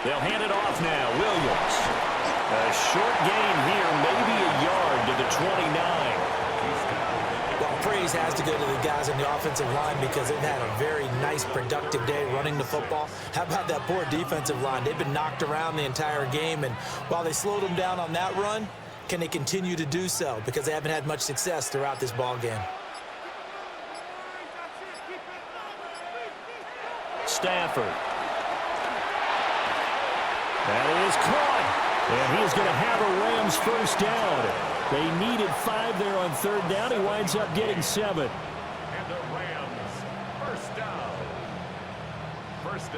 They'll hand it off now. Williams. A short gain here, maybe a yard to the 29. Well, praise has to go to the guys on the offensive line because they've had a very nice, productive day running the football. How about that poor defensive line? They've been knocked around the entire game, and while they slowed them down on that run, can they continue to do so? Because they haven't had much success throughout this ball game. Stafford. That is caught. And he is going to have a Rams first down. They needed 5 there on 3rd down. He winds up getting 7. And the Rams first down.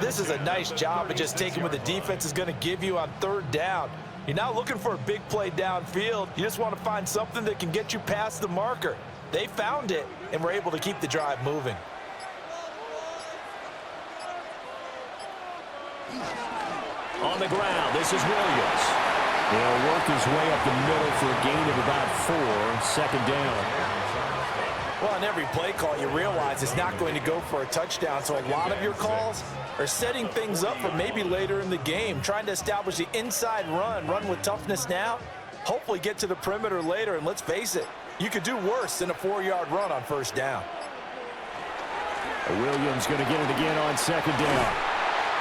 This is a nice job of just taking what the defense is going to give you on 3rd down. You're not looking for a big play downfield. You just want to find something that can get you past the marker. They found it and were able to keep the drive moving. On the ground, this is Williams. He'll work his way up the middle for a gain of about 4, 2nd down. Well, on every play call, you realize it's not going to go for a touchdown, so a lot of your calls are setting things up for maybe later in the game, trying to establish the inside run with toughness now, hopefully get to the perimeter later, and let's face it, you could do worse than a 4-yard run on 1st down. Williams going to get it again on 2nd down.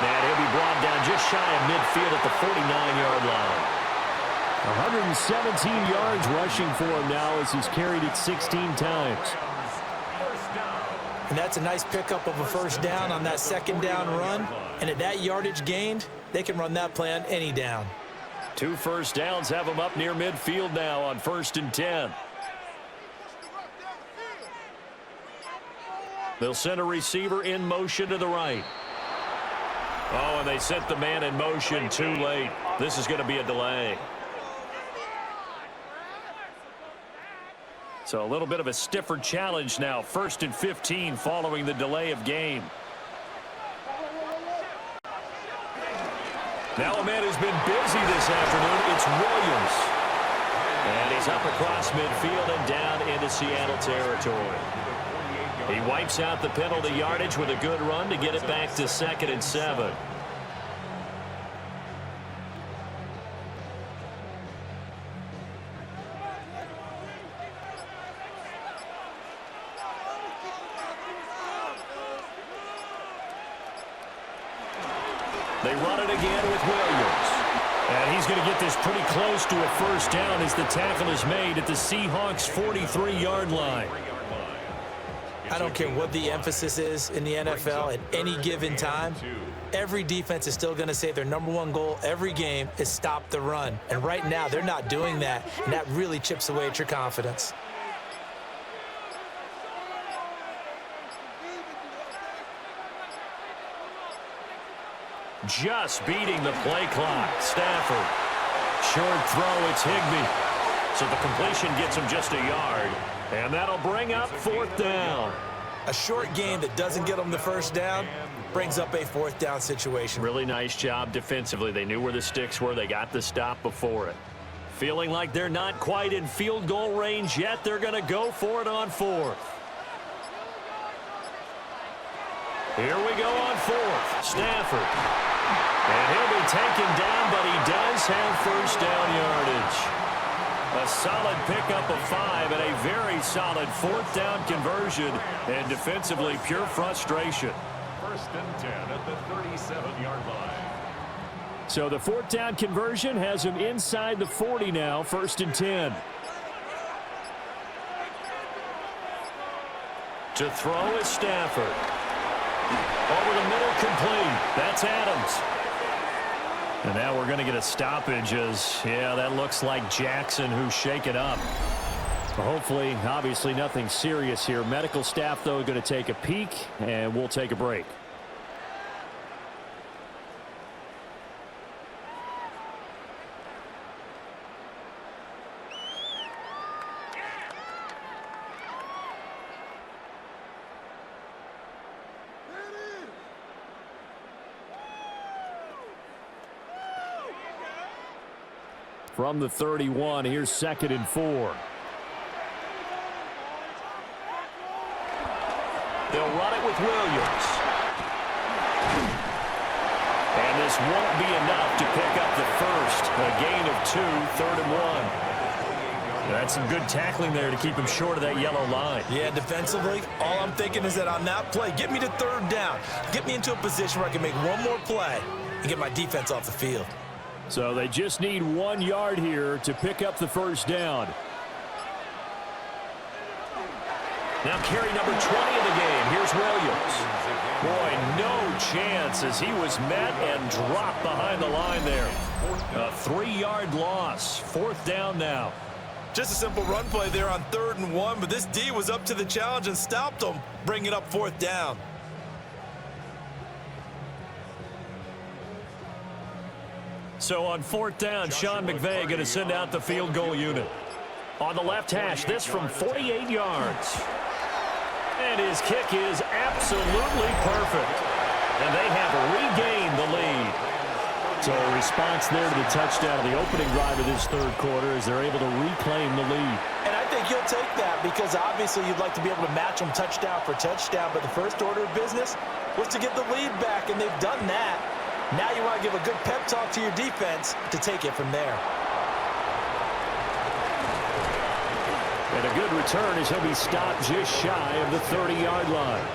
And he'll be brought down just shy of midfield at the 49-yard line. 117 yards rushing for him now as he's carried it 16 times. And that's a nice pickup of a first down on that second down run. And at that yardage gained, they can run that play on any down. 2 first downs have him up near midfield now on 1st and 10. They'll send a receiver in motion to the right. Oh, and they sent the man in motion too late. This is going to be a delay. So a little bit of a stiffer challenge now. 1st and 15 following the delay of game. Now a man who's been busy this afternoon. It's Williams. And he's up across midfield and down into Seattle territory. He wipes out the penalty yardage with a good run to get it back to 2nd and 7. They run it again with Williams. And he's going to get this pretty close to a first down as the tackle is made at the Seahawks' 43-yard line. I don't care what the emphasis is in the NFL at any given time. Every defense is still going to say their #1 goal every game is stop the run. And right now, they're not doing that, and that really chips away at your confidence. Just beating the play clock. Stafford. Short throw, it's Higbee. So the completion gets him just a yard. And that'll bring up 4th down. A short game that doesn't get them the first down brings up a 4th down situation. Really nice job defensively. They knew where the sticks were. They got the stop before it. Feeling like they're not quite in field goal range yet. They're going to go for it on 4th. Here we go on 4th. Stafford. And he'll be taken down, but he does have first down yardage. A solid pickup of 5 and a very solid 4th down conversion. And defensively, pure frustration. 1st and 10 at the 37-yard line. So the 4th down conversion has him inside the 40 now. 1st and 10. To throw is Stafford. Over the middle, complete. That's Adams. And now we're going to get a stoppage as, yeah, that looks like Jackson who's shaken up. Hopefully, obviously nothing serious here. Medical staff, though, going to take a peek, and we'll take a break. From the 31, here's 2nd and 4. They'll run it with Williams. And this won't be enough to pick up the first. A gain of 2, 3rd and 1. That's some good tackling there to keep him short of that yellow line. Yeah, defensively, all I'm thinking is that on that play, get me to 3rd down. Get me into a position where I can make one more play and get my defense off the field. So they just need 1 yard here to pick up the first down. Now carry number 20 of the game. Here's Williams. Boy, no chance as he was met and dropped behind the line there. A 3-yard loss. 4th down now. Just a simple run play there on 3rd and 1, but this D was up to the challenge and stopped him, bringing up 4th down. So on 4th down, Sean McVay going to send out the field goal unit. On the left hash, this from 48 yards. And his kick is absolutely perfect. And they have regained the lead. So a response there to the touchdown of the opening drive of this 3rd quarter as they're able to reclaim the lead. And I think you'll take that because obviously you'd like to be able to match them touchdown for touchdown, but the first order of business was to get the lead back, and they've done that. Now you want to give a good pep talk to your defense to take it from there. And a good return as he'll be stopped just shy of the 30-yard line.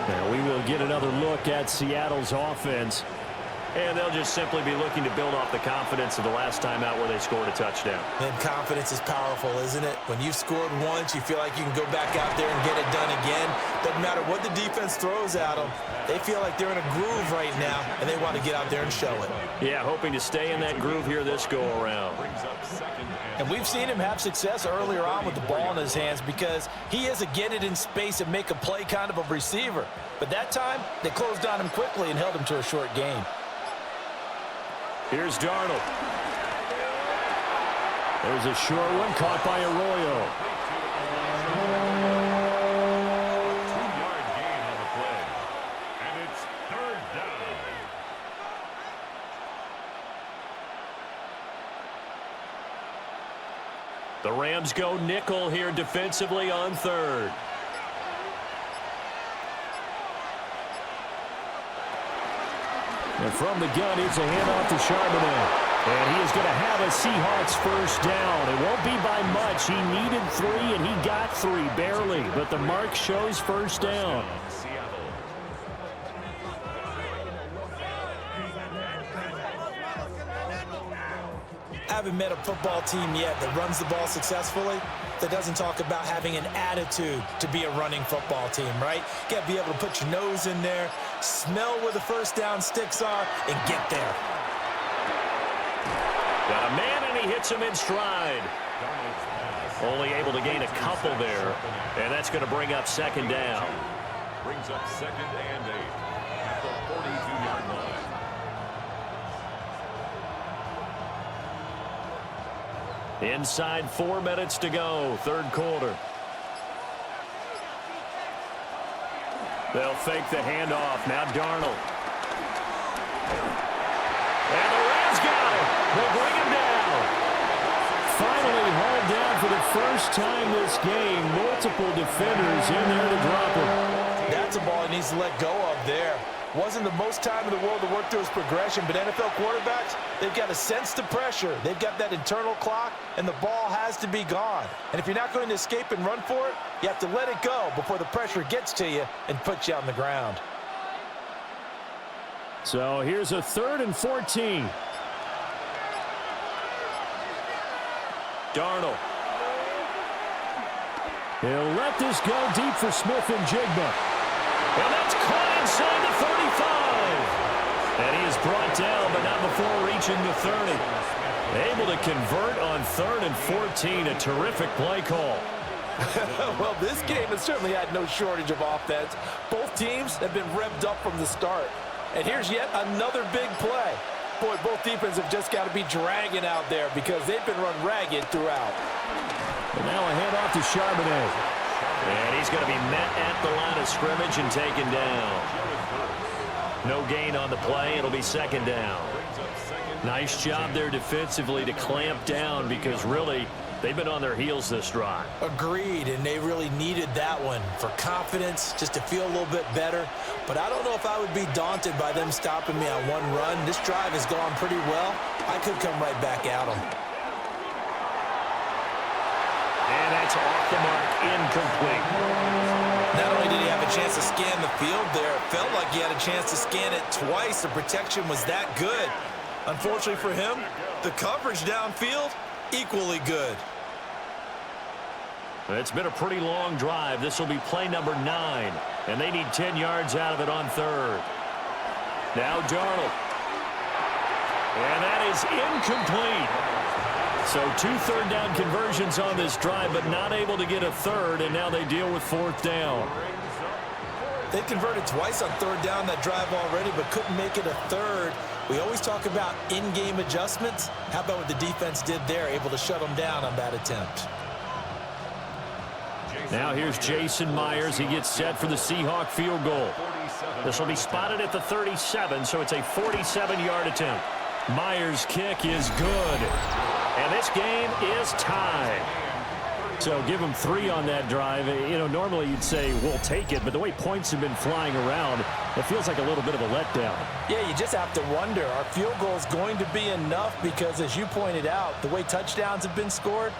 Now we will get another look at Seattle's offense. And they'll just simply be looking to build off the confidence of the last time out where they scored a touchdown. And confidence is powerful, isn't it? When you've scored once, you feel like you can go back out there and get it done again. Doesn't matter what the defense throws at them. They feel like they're in a groove right now, and they want to get out there and show it. Yeah, hoping to stay in that groove here this go-around. And we've seen him have success earlier on with the ball in his hands because he is a get it in space and make a play kind of a receiver. But that time, they closed on him quickly and held him to a short gain. Here's Darnold. There's a short one caught by Arroyo. 2-yard gain on the play. And it's 3rd down. The Rams go nickel here defensively on 3rd. And from the gun, it's a handoff to Charbonnet. And he is going to have a Seahawks first down. It won't be by much. He needed 3, and he got 3, barely. But the mark shows first down. I haven't met a football team yet that runs the ball successfully that doesn't talk about having an attitude to be a running football team, right? You got to be able to put your nose in there, smell where the first down sticks are, and get there. Got a man, and he hits him in stride. Only able to gain a couple there, and that's going to bring up 2nd down. Brings up 2nd and 8 at the 42-yard line. Inside 4 minutes to go, 3rd quarter. They'll fake the handoff. Now Darnold. And the Rams got him. They'll bring him down. Finally hauled down for the first time this game. Multiple defenders in there to drop him. That's a ball he needs to let go of there. Wasn't the most time in the world to work through his progression, but NFL quarterbacks, they've got to sense the pressure. They've got that internal clock, and the ball has to be gone. And if you're not going to escape and run for it, you have to let it go before the pressure gets to you and puts you on the ground. So here's a 3rd and 14. Darnold. He'll let this go deep for Smith and Jigba. And that's caught inside the 35. And he is brought down, but not before reaching the 30. Able to convert on 3rd and 14. A terrific play call. Well, this game has certainly had no shortage of offense. Both teams have been revved up from the start. And here's yet another big play. Boy, both defenses have just got to be dragging out there because they've been run ragged throughout. And now a handoff to Charbonnet. And he's going to be met at the line of scrimmage and taken down. No gain on the play. It'll be 2nd down. Nice job there defensively to clamp down because really they've been on their heels this drive. Agreed, and they really needed that one for confidence, just to feel a little bit better. But I don't know if I would be daunted by them stopping me on one run. This drive has gone pretty well. I could come right back at them. And that's off the mark, incomplete. Not only did he have a chance to scan the field there, it felt like he had a chance to scan it twice. The protection was that good. Unfortunately for him, the coverage downfield, equally good. It's been a pretty long drive. This will be play number 9, and they need 10 yards out of it on 3rd. Now Darnold. And that is incomplete. So 2 third-down conversions on this drive, but not able to get a 3rd, and now they deal with 4th down. They converted twice on 3rd down that drive already, but couldn't make it a 3rd. We always talk about in-game adjustments. How about what the defense did there, able to shut them down on that attempt? Now here's Jason Myers. He gets set for the Seahawk field goal. This will be spotted at the 37, so it's a 47-yard attempt. Myers' kick is good. And this game is tied. So give them 3 on that drive. You know, normally you'd say, we'll take it, but the way points have been flying around, it feels like a little bit of a letdown. Yeah, you just have to wonder, are field goals going to be enough? Because as you pointed out, the way touchdowns have been scored,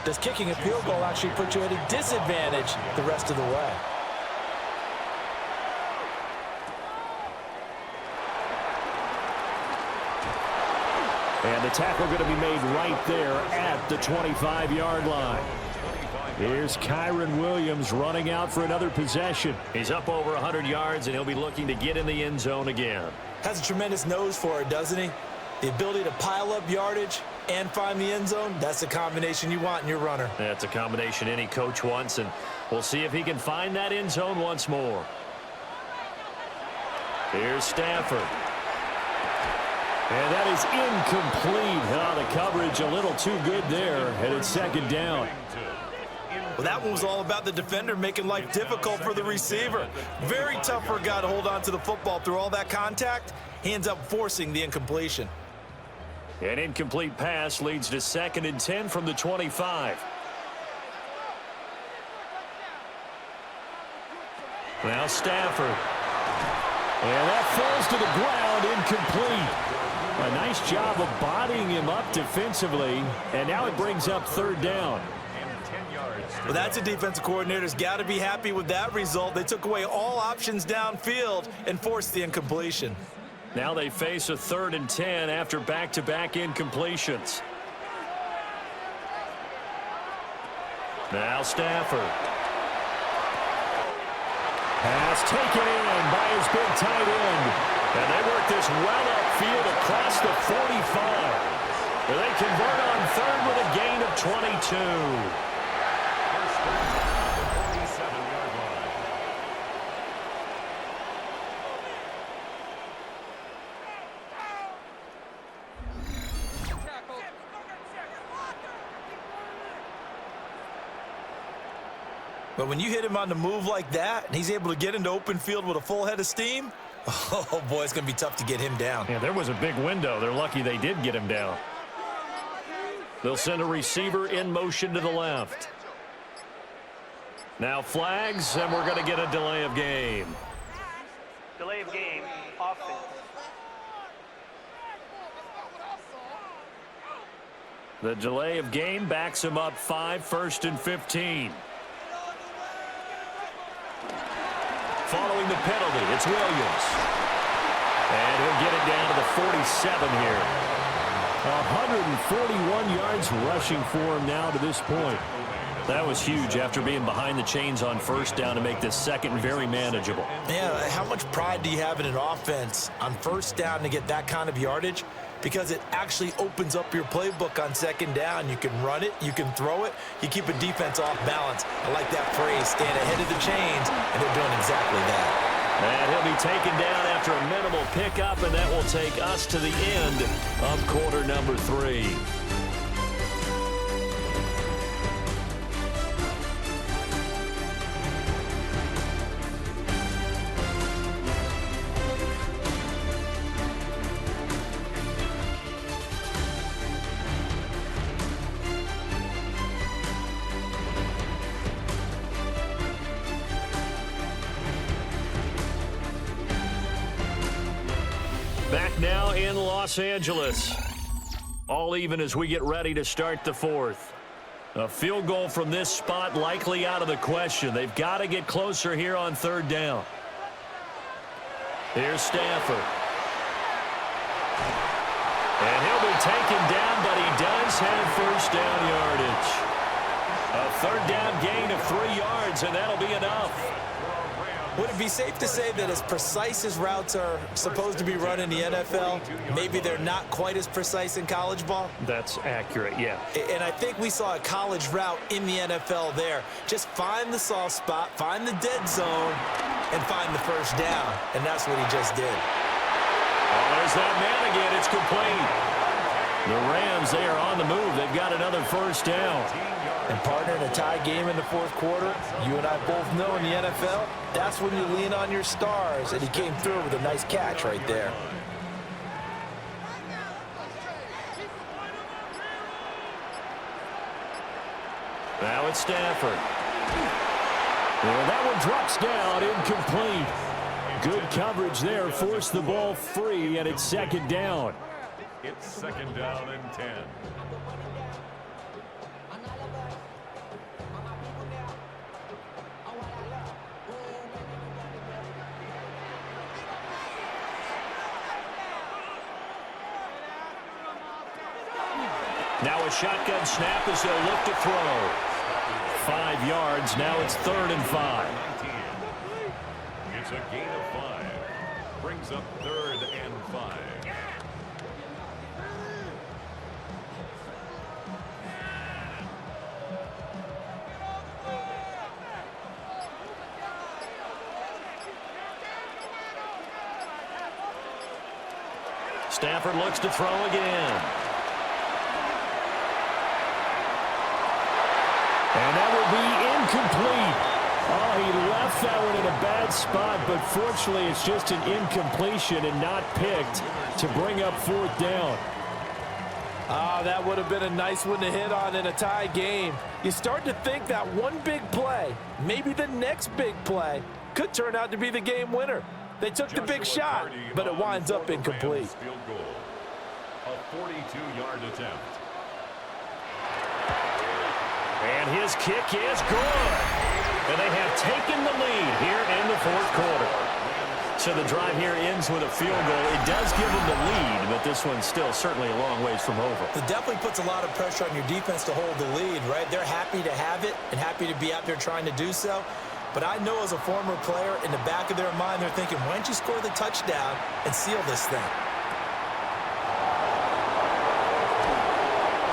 does kicking a field goal actually put you at a disadvantage the rest of the way? And the tackle going to be made right there at the 25-yard line. Here's Kyron Williams running out for another possession. He's up over 100 yards, and he'll be looking to get in the end zone again. Has a tremendous nose for it, doesn't he? The ability to pile up yardage and find the end zone, that's the combination you want in your runner. That's a combination any coach wants, and we'll see if he can find that end zone once more. Here's Stafford. And that is incomplete. Oh, the coverage a little too good there, and it's second down. Well, that one was all about the defender making life difficult for the receiver. Very tough for a guy to hold on to the football through all that contact. He ends up forcing the incompletion. An incomplete pass leads to 2nd and 10 from the 25. Now Stafford. And that falls to the ground, incomplete. A nice job of bodying him up defensively, and now it brings up 3rd down. Well, that's a defensive coordinator's got to be happy with that result. They took away all options downfield and forced the incompletion. Now they face a 3rd and 10 after back-to-back incompletions. Now Stafford. Pass taken in by his big tight end. And they work this well upfield across the 45. They convert on 3rd with a gain of 22. But when you hit him on the move like that, and he's able to get into open field with a full head of steam, oh, boy, it's going to be tough to get him down. Yeah, there was a big window. They're lucky they did get him down. They'll send a receiver in motion to the left. Now flags, and we're going to get a delay of game. Delay of game, offense. The delay of game backs him up 5, 1st and 15. Following the penalty, it's Williams. And he'll get it down to the 47 here. 141 yards rushing for him now to this point. That was huge after being behind the chains on 1st down to make this 2nd very manageable. Yeah, how much pride do you have in an offense on 1st down to get that kind of yardage? Because it actually opens up your playbook on 2nd down. You can run it, you can throw it, you keep a defense off balance. I like that phrase, staying ahead of the chains, and they're doing exactly that. And he'll be taken down after a minimal pickup, and that will take us to the end of quarter number 3. Back now in Los Angeles. All even as we get ready to start the 4th. A field goal from this spot likely out of the question. They've got to get closer here on 3rd down. Here's Stafford. And he'll be taken down, but he does have 1st down yardage. A 3rd down gain of 3 yards, and that'll be enough. Would it be safe to say that as precise as routes are supposed to be run in the NFL, maybe they're not quite as precise in college ball? That's accurate, yeah. And I think we saw a college route in the NFL there. Just find the soft spot, find the dead zone, and find the 1st down. And that's what he just did. Oh, there's that man again. It's complete. The Rams, they are on the move. They've got another 1st down. And partner, in a tie game in the 4th quarter, you and I both know in the NFL, that's when you lean on your stars. And he came through with a nice catch right there. Now it's Stafford. Well, that one drops down, incomplete. Good coverage there, forced the ball free, and it's 2nd down. It's 2nd down and 10. Now a shotgun snap as they'll look to throw. 5 yards. Now it's 3rd and 5. It's a gain of 5. Brings up 3rd and 5. Stafford looks to throw again. And that will be incomplete. Oh, he left that one in a bad spot, but fortunately it's just an incompletion and not picked to bring up 4th down. That would have been a nice one to hit on in a tie game. You start to think that one big play, maybe the next big play, could turn out to be the game winner. They took the big shot, but it winds up incomplete. Field goal. A 42-yard attempt. And his kick is good. And they have taken the lead here in the 4th quarter. So the drive here ends with a field goal. It does give them the lead, but this one's still certainly a long ways from over. It definitely puts a lot of pressure on your defense to hold the lead, right? They're happy to have it and happy to be out there trying to do so. But I know as a former player, in the back of their mind, they're thinking, why don't you score the touchdown and seal this thing?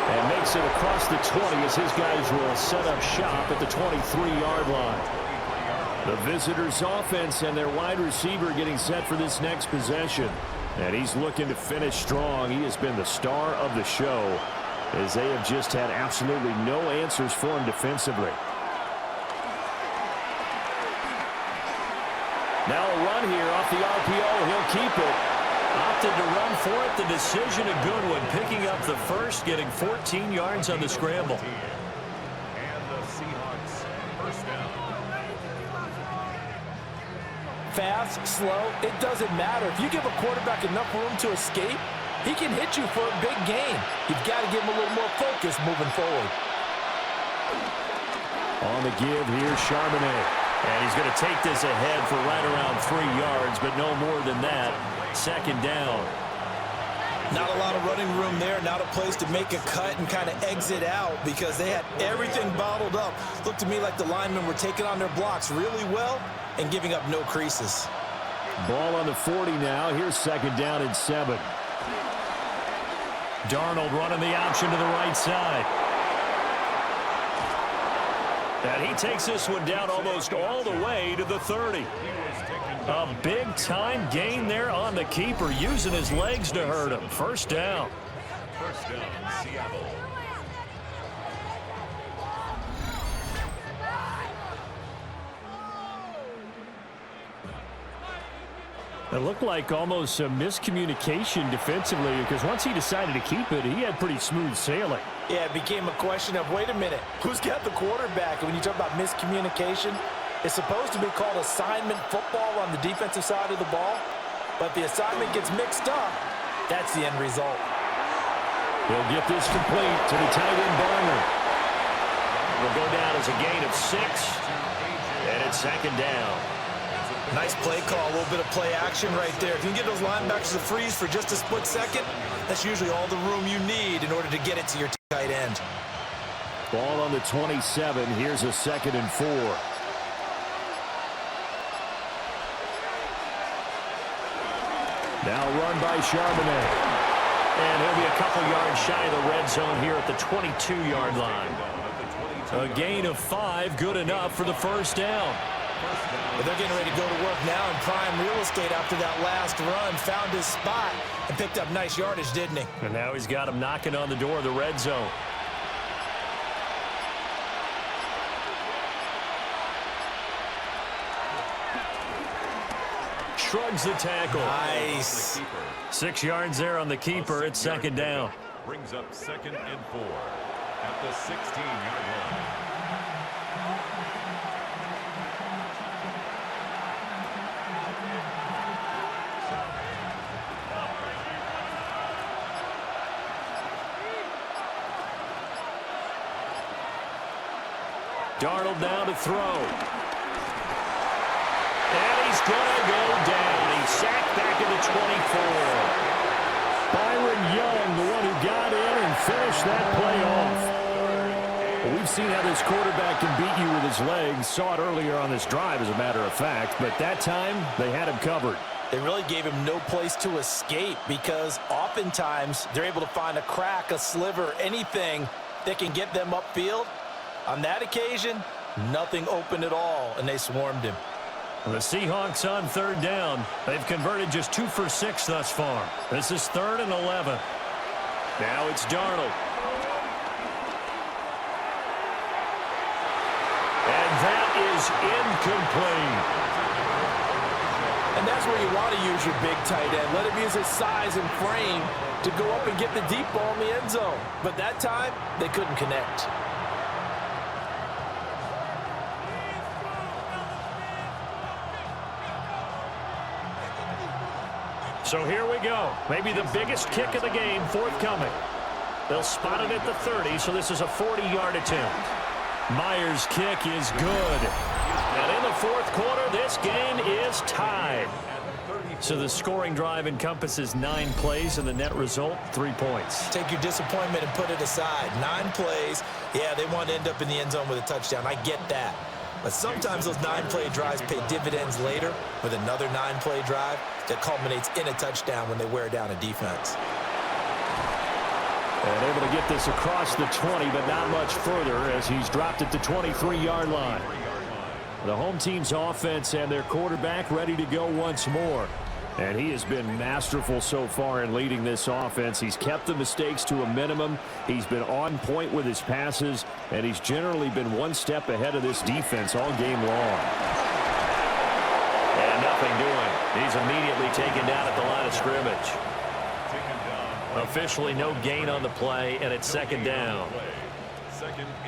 And makes it across the 20 as his guys will set up shop at the 23-yard line. The visitors' offense and their wide receiver getting set for this next possession. And he's looking to finish strong. He has been the star of the show as they have just had absolutely no answers for him defensively. Now a run here off the RPO. He'll keep it. Opted to run for it. The decision a good one. Picking up the first, getting 14 yards on the scramble. And the Seahawks first down. Fast, slow, it doesn't matter. If you give a quarterback enough room to escape, he can hit you for a big gain. You've got to give him a little more focus moving forward. On the give here, Charbonnet. And he's going to take this ahead for right around 3 yards, but no more than that. 2nd down. Not a lot of running room there. Not a place to make a cut and kind of exit out because they had everything bottled up. Looked to me like the linemen were taking on their blocks really well and giving up no creases. Ball on the 40 now. Here's 2nd down and 7. Darnold running the option to the right side. And he takes this one down almost all the way to the 30. A big-time gain there on the keeper, using his legs to hurt him. 1st down. First down, Seattle. It looked like almost a miscommunication defensively because once he decided to keep it, he had pretty smooth sailing. Yeah, it became a question of, wait a minute, who's got the quarterback? And when you talk about miscommunication, it's supposed to be called assignment football on the defensive side of the ball. But the assignment gets mixed up. That's the end result. He'll get this complete to the tight end Barner. Will go down as a gain of 6. And it's 2nd down. Nice play call, a little bit of play action right there. If you can get those linebackers to freeze for just a split second, that's usually all the room you need in order to get it to your tight end. Ball on the 27. Here's a 2nd and 4. Now run by Charbonnet. And he'll be a couple yards shy of the red zone here at the 22-yard line. A gain of 5, good enough for the 1st down. But they're getting ready to go to work now in prime real estate after that last run. Found his spot and picked up nice yardage, didn't he? And now he's got him knocking on the door of the red zone. Shrugs the tackle. Nice. 6 yards there on the keeper. It's 2nd down. Brings up 2nd and 4 at the 16-yard line. Darnold now to throw. And he's going to go down. He's sacked back at the 24. Byron Young, the one who got in and finish that play off. Well, we've seen how this quarterback can beat you with his legs. Saw it earlier on this drive, as a matter of fact. But that time, they had him covered. They really gave him no place to escape because oftentimes they're able to find a crack, a sliver, anything that can get them upfield. On that occasion, nothing open at all, and they swarmed him. The Seahawks on third down. They've converted just 2 for 6 thus far. This is 3rd and 11. Now it's Darnold. And that is incomplete. And that's where you want to use your big tight end. Let him use his size and frame to go up and get the deep ball in the end zone. But that time, they couldn't connect. So here we go. Maybe the biggest kick of the game forthcoming. They'll spot it at the 30, so this is a 40-yard attempt. Myers' kick is good. And in the fourth quarter, this game is tied. So the scoring drive encompasses 9 plays, and the net result, 3 points. Take your disappointment and put it aside. 9 plays. Yeah, they want to end up in the end zone with a touchdown. I get that. But sometimes those 9-play drives pay dividends later with another 9-play drive that culminates in a touchdown when they wear down a defense. And able to get this across the 20, but not much further as he's dropped at the 23-yard line. The home team's offense and their quarterback ready to go once more. And he has been masterful so far in leading this offense. He's kept the mistakes to a minimum. He's been on point with his passes, and he's generally been one step ahead of this defense all game long. And nothing doing. He's immediately taken down at the line of scrimmage. Officially no gain on the play, and it's 2nd down.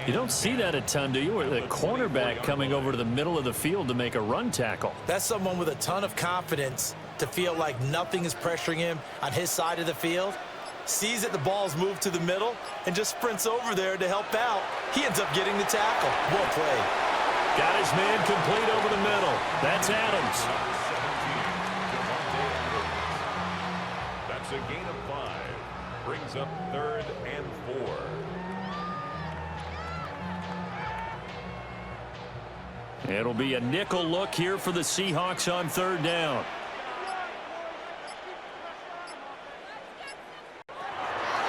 You don't see that a ton, do you? Or the cornerback coming over to the middle of the field to make a run tackle. That's someone with a ton of confidence to feel like nothing is pressuring him on his side of the field. Sees that the ball's moved to the middle and just sprints over there to help out. He ends up getting the tackle. Well played. Got his man complete over the middle. That's Adams. That's a gain of 5. Brings up 3rd and 4. It'll be a nickel look here for the Seahawks on 3rd down.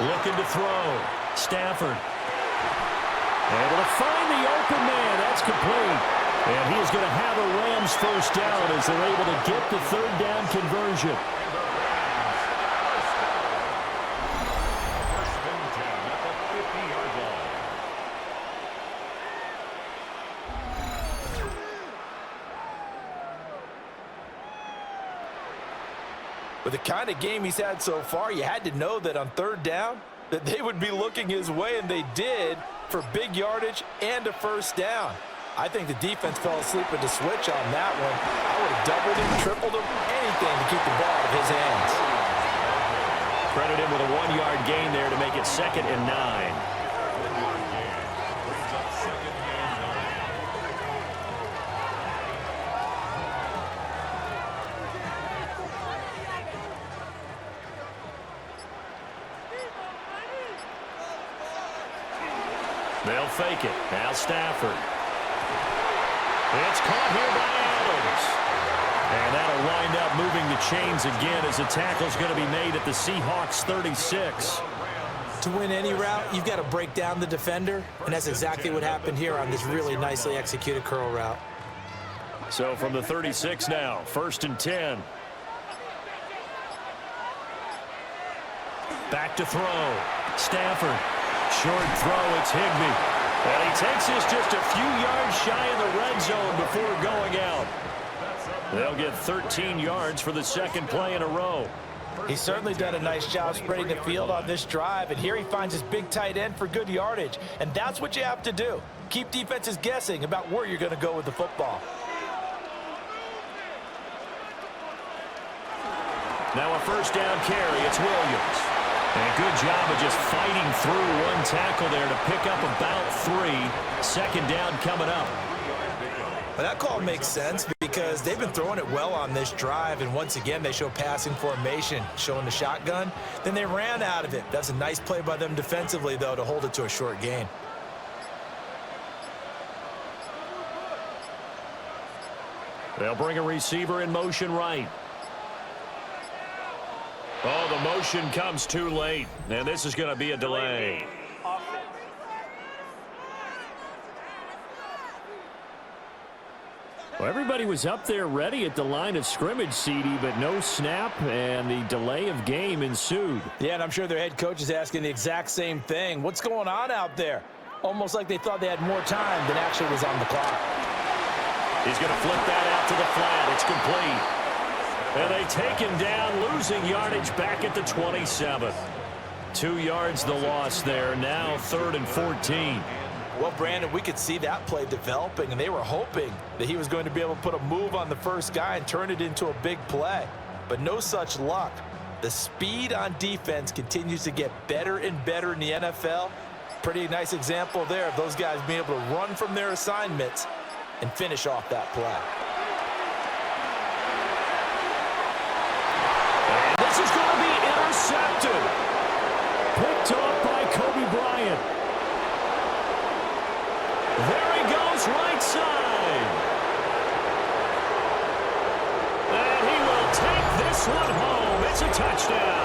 Looking to throw. Stafford. Able to find the open man. That's complete. And he is going to have a Rams first down as they're able to get the 3rd down conversion. With the kind of game he's had so far, you had to know that on 3rd down that they would be looking his way, and they did, for big yardage and a first down. I think the defense fell asleep at the switch on that one. I would have doubled him, tripled him, anything to keep the ball out of his hands. Credit him with a 1-yard gain there to make it 2nd and 9. They'll fake it. Now Stafford. It's caught here by Adams. And that'll wind up moving the chains again as the tackle's going to be made at the Seahawks 36. To win any route, you've got to break down the defender, and that's exactly what happened here on this really nicely executed curl route. So from the 36 now, 1st and 10. Back to throw. Stafford. Short throw, it's Higbee. And he takes this just a few yards shy of the red zone before going out. They'll get 13 yards for the 2nd play in a row. He's certainly done a nice job spreading the field on this drive, and here he finds his big tight end for good yardage. And that's what you have to do. Keep defenses guessing about where you're going to go with the football. Now a first down carry, it's Williams. And a good job of just fighting through one tackle there to pick up about 3. 2nd down coming up. Well, that call makes sense because because they've been throwing it well on this drive, and once again, they show passing formation, showing the shotgun. Then they ran out of it. That's a nice play by them defensively, though, to hold it to a short gain. They'll bring a receiver in motion right. Oh, the motion comes too late, and this is going to be a delay. Well, everybody was up there ready at the line of scrimmage, CD, but no snap, and the delay of game ensued. Yeah, and I'm sure their head coach is asking the exact same thing. What's going on out there? Almost like they thought they had more time than actually was on the clock. He's going to flip that out to the flat. It's complete. And they take him down, losing yardage back at the 27. 2 yards the loss there. Now 3rd and 14. Well, Brandon, we could see that play developing, and they were hoping that he was going to be able to put a move on the first guy and turn it into a big play. But no such luck. The speed on defense continues to get better and better in the NFL. Pretty nice example there of those guys being able to run from their assignments and finish off that play. And this is going to be intercepted. Picked off by Kobe Bryant. There he goes, right side. And he will take this one home. It's a touchdown.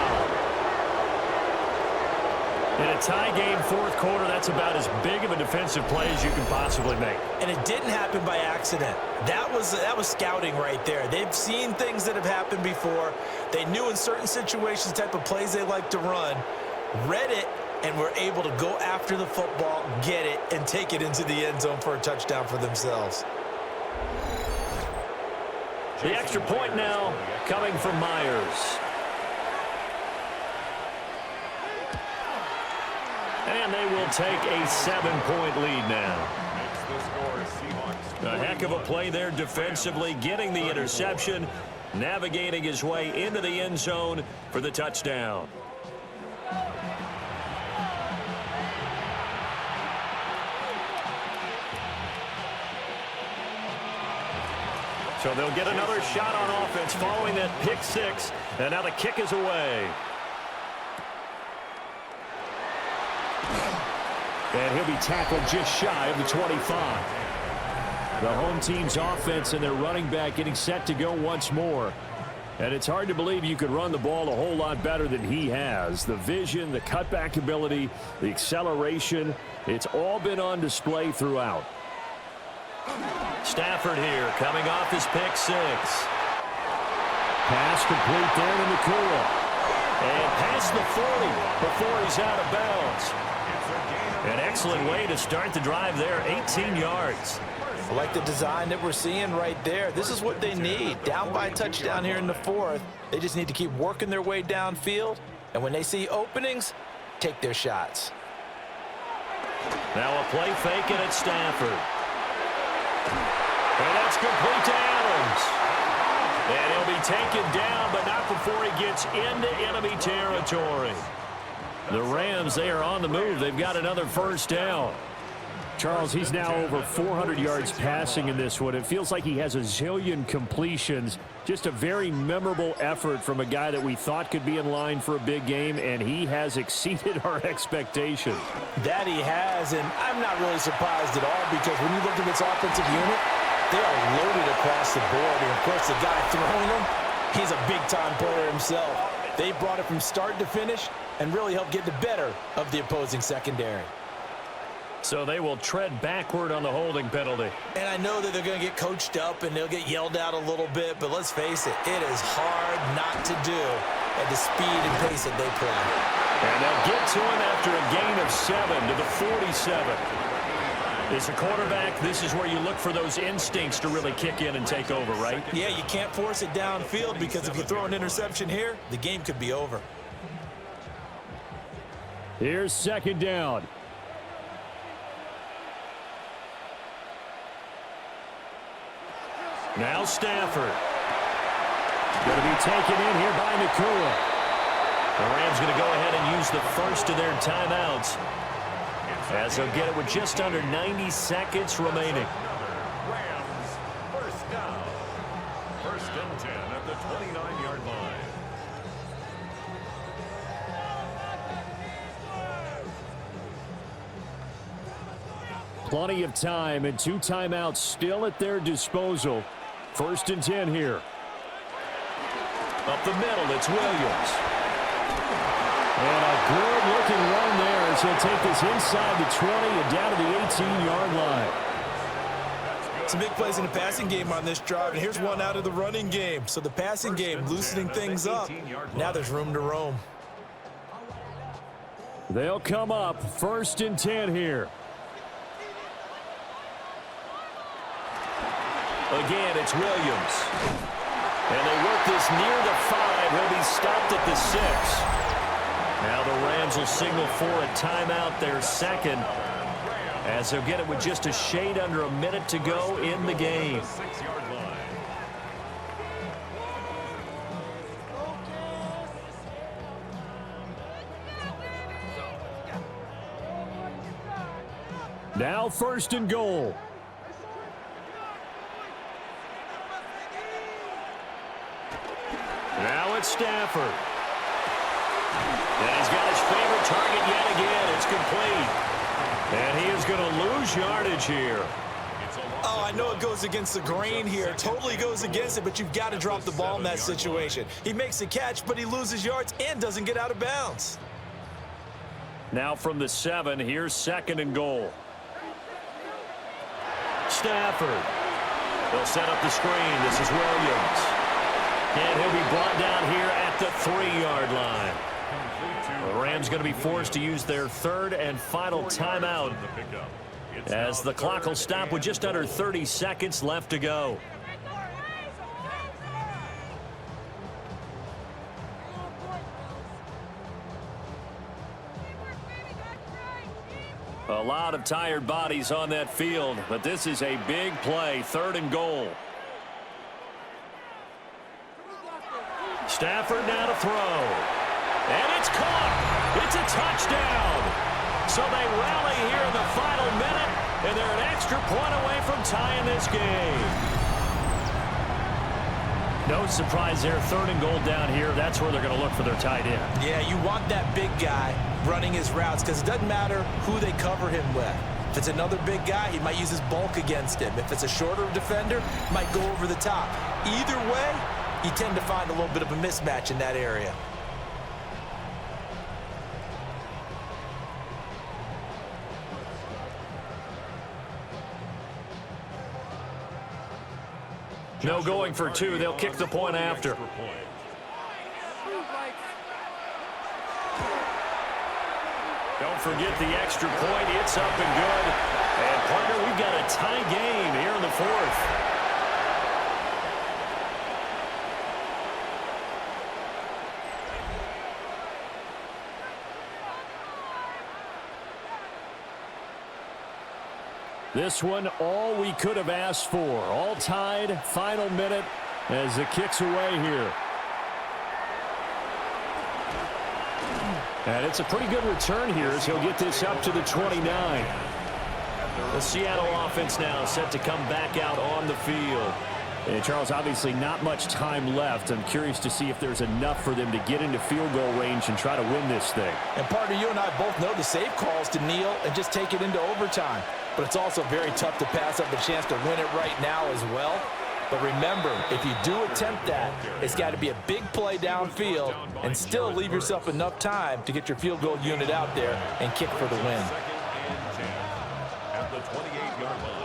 In a tie game, 4th quarter, that's about as big of a defensive play as you can possibly make. And it didn't happen by accident. That was scouting right there. They've seen things that have happened before. They knew in certain situations the type of plays they like to run, read it, and were able to go after the football, get it, and take it into the end zone for a touchdown for themselves. The extra point now coming from Myers. And they will take a 7-point lead now. A heck of a play there defensively, getting the interception, navigating his way into the end zone for the touchdown. So they'll get another shot on offense following that pick six, and now the kick is away. And he'll be tackled just shy of the 25. The home team's offense and their running back getting set to go once more. And it's hard to believe you could run the ball a whole lot better than he has. The vision, the cutback ability, the acceleration, it's all been on display throughout. Stafford here coming off his pick six. Pass complete there to Nakua. And past the 40 before he's out of bounds. An excellent way to start the drive there, 18 yards. I like the design that we're seeing right there. This is what they need. Down by a touchdown here in the 4th. They just need to keep working their way downfield. And when they see openings, take their shots. Now a play fake it at Stafford. And that's complete to Adams. And he'll be taken down, but not before he gets into enemy territory. The Rams, they are on the move. They've got another first down. Charles, he's now over 400 yards passing in this one. It feels like he has a zillion completions. Just a very memorable effort from a guy that we thought could be in line for a big game, and he has exceeded our expectations. That he has, and I'm not really surprised at all, because when you look at this offensive unit, they are loaded across the board. And, of course, the guy throwing them, he's a big-time player himself. They brought it from start to finish and really helped get the better of the opposing secondary. So they will tread backward on the holding penalty. And I know that they're going to get coached up and they'll get yelled at a little bit, but let's face it, it is hard not to do at the speed and pace that they play. And they'll get to him after a gain of 7 to the 47. As a quarterback, this is where you look for those instincts to really kick in and take over, right? Yeah, you can't force it downfield, because if you throw an interception here, the game could be over. Here's second down. Now Stafford. Going to be taken in here by Nakua. The Rams going to go ahead and use the first of their timeouts, as they'll get it with just under 90 seconds remaining. Rams, first down. Plenty of time and 2 timeouts still at their disposal. 1st and 10 here. Up the middle, it's Williams. And a good-looking run there as he'll take this inside the 20 and down to the 18-yard line. Some big plays in the passing game on this drive, and here's one out of the running game. So the passing game loosening things up. Now there's room to roam. They'll come up 1st and 10 here. Again, it's Williams. And they work this near the 5. He'll be stopped at the 6. Now the Rams will signal for a timeout, their 2nd, as they'll get it with just a shade under a minute to go in the game. Now 1st and goal. Now it's Stafford. And he's got his favorite target yet again. It's complete. And he is going to lose yardage here. Oh, I know it goes against the grain here. Totally goes against it, but you've got to drop the ball in that situation. He makes a catch, but he loses yards and doesn't get out of bounds. Now from the 7, here's 2nd and goal. Stafford. They'll set up the screen. This is Williams. And he'll be brought down here at the 3-yard line. The Rams going to be forced to use their 3rd and final timeout as the clock will stop with just under 30 seconds left to go. A lot of tired bodies on that field, but this is a big play, 3rd and goal. Stafford now to throw. And it's caught. It's a touchdown. So they rally here in the final minute, and they're an extra point away from tying this game. No surprise there, 3rd and goal down here. That's where they're going to look for their tight end. Yeah, you want that big guy running his routes because it doesn't matter who they cover him with. If it's another big guy, he might use his bulk against him. If it's a shorter defender, he might go over the top. Either way, you tend to find a little bit of a mismatch in that area. No going for 2. They'll kick the point after. Don't forget the extra point. It's up and good. And, partner, we've got a tie game here in the 4th. This one, all we could have asked for. All tied, final minute as it kicks away here. And it's a pretty good return here as he'll get this up to the 29. The Seattle offense now set to come back out on the field. And Charles, obviously not much time left. I'm curious to see if there's enough for them to get into field goal range and try to win this thing. And partner, you and I both know the safe calls to kneel and just take it into overtime. But it's also very tough to pass up the chance to win it right now as well. But remember, if you do attempt that, it's got to be a big play downfield and still leave yourself enough time to get your field goal unit out there and kick for the win. At the 28-yard line.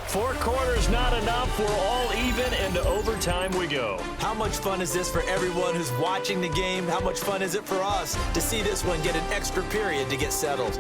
Four quarters not enough. We're all even, and to overtime we go. How much fun is this for everyone who's watching the game? How much fun is it for us to see this one get an extra period to get settled?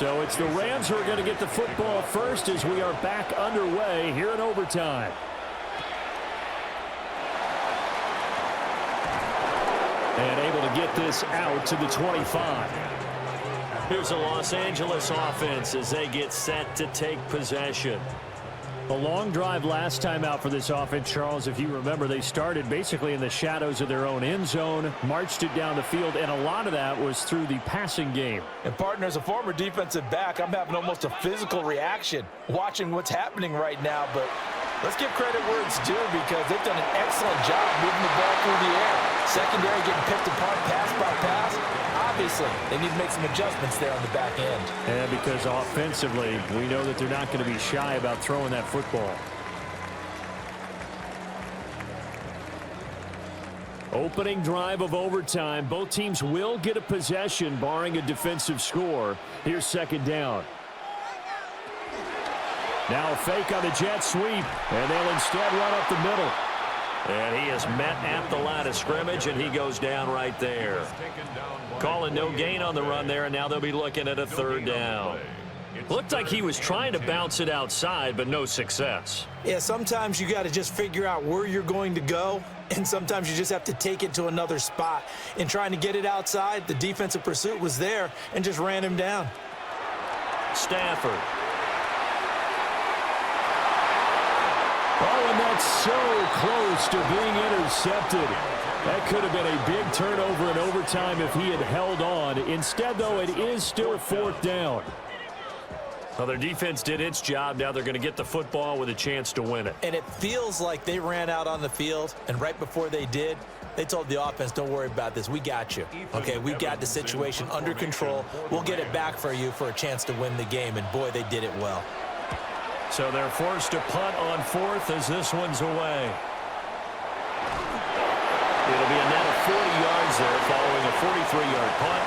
So it's the Rams who are going to get the football first as we are back underway here in overtime. And able to get this out to the 25. Here's a Los Angeles offense as they get set to take possession. A long drive last time out for this offense, Charles. If you remember, they started basically in the shadows of their own end zone, marched it down the field, and a lot of that was through the passing game. And, partner, as a former defensive back, I'm having almost a physical reaction watching what's happening right now. But let's give credit where it's due because they've done an excellent job moving the ball through the air. Secondary getting picked apart pass by pass. Obviously, they need to make some adjustments there on the back end. And because offensively, we know that they're not going to be shy about throwing that football. Opening drive of overtime. Both teams will get a possession, barring a defensive score. Here's second down. Now a fake on the jet sweep, and they'll instead run up the middle. And he is met at the line of scrimmage, and he goes down right there. Calling no gain on the run there, and now they'll be looking at a third down. Looked like he was trying to bounce it outside, but no success. Yeah, sometimes you got to just figure out where you're going to go, and sometimes you just have to take it to another spot. In trying to get it outside, the defensive pursuit was there and just ran him down. Stafford. Oh, and that's so close to being intercepted. That could have been a big turnover in overtime if he had held on. Instead, though, it is still fourth down. Well, their defense did its job. Now they're going to get the football with a chance to win it. And it feels like they ran out on the field, and right before they did, they told the offense, don't worry about this. We got you. Okay, we got the situation under control. We'll get it back for you for a chance to win the game, and boy, they did it well. So they're forced to punt on fourth as this one's away. It'll be a net of 40 yards there following a 43-yard punt,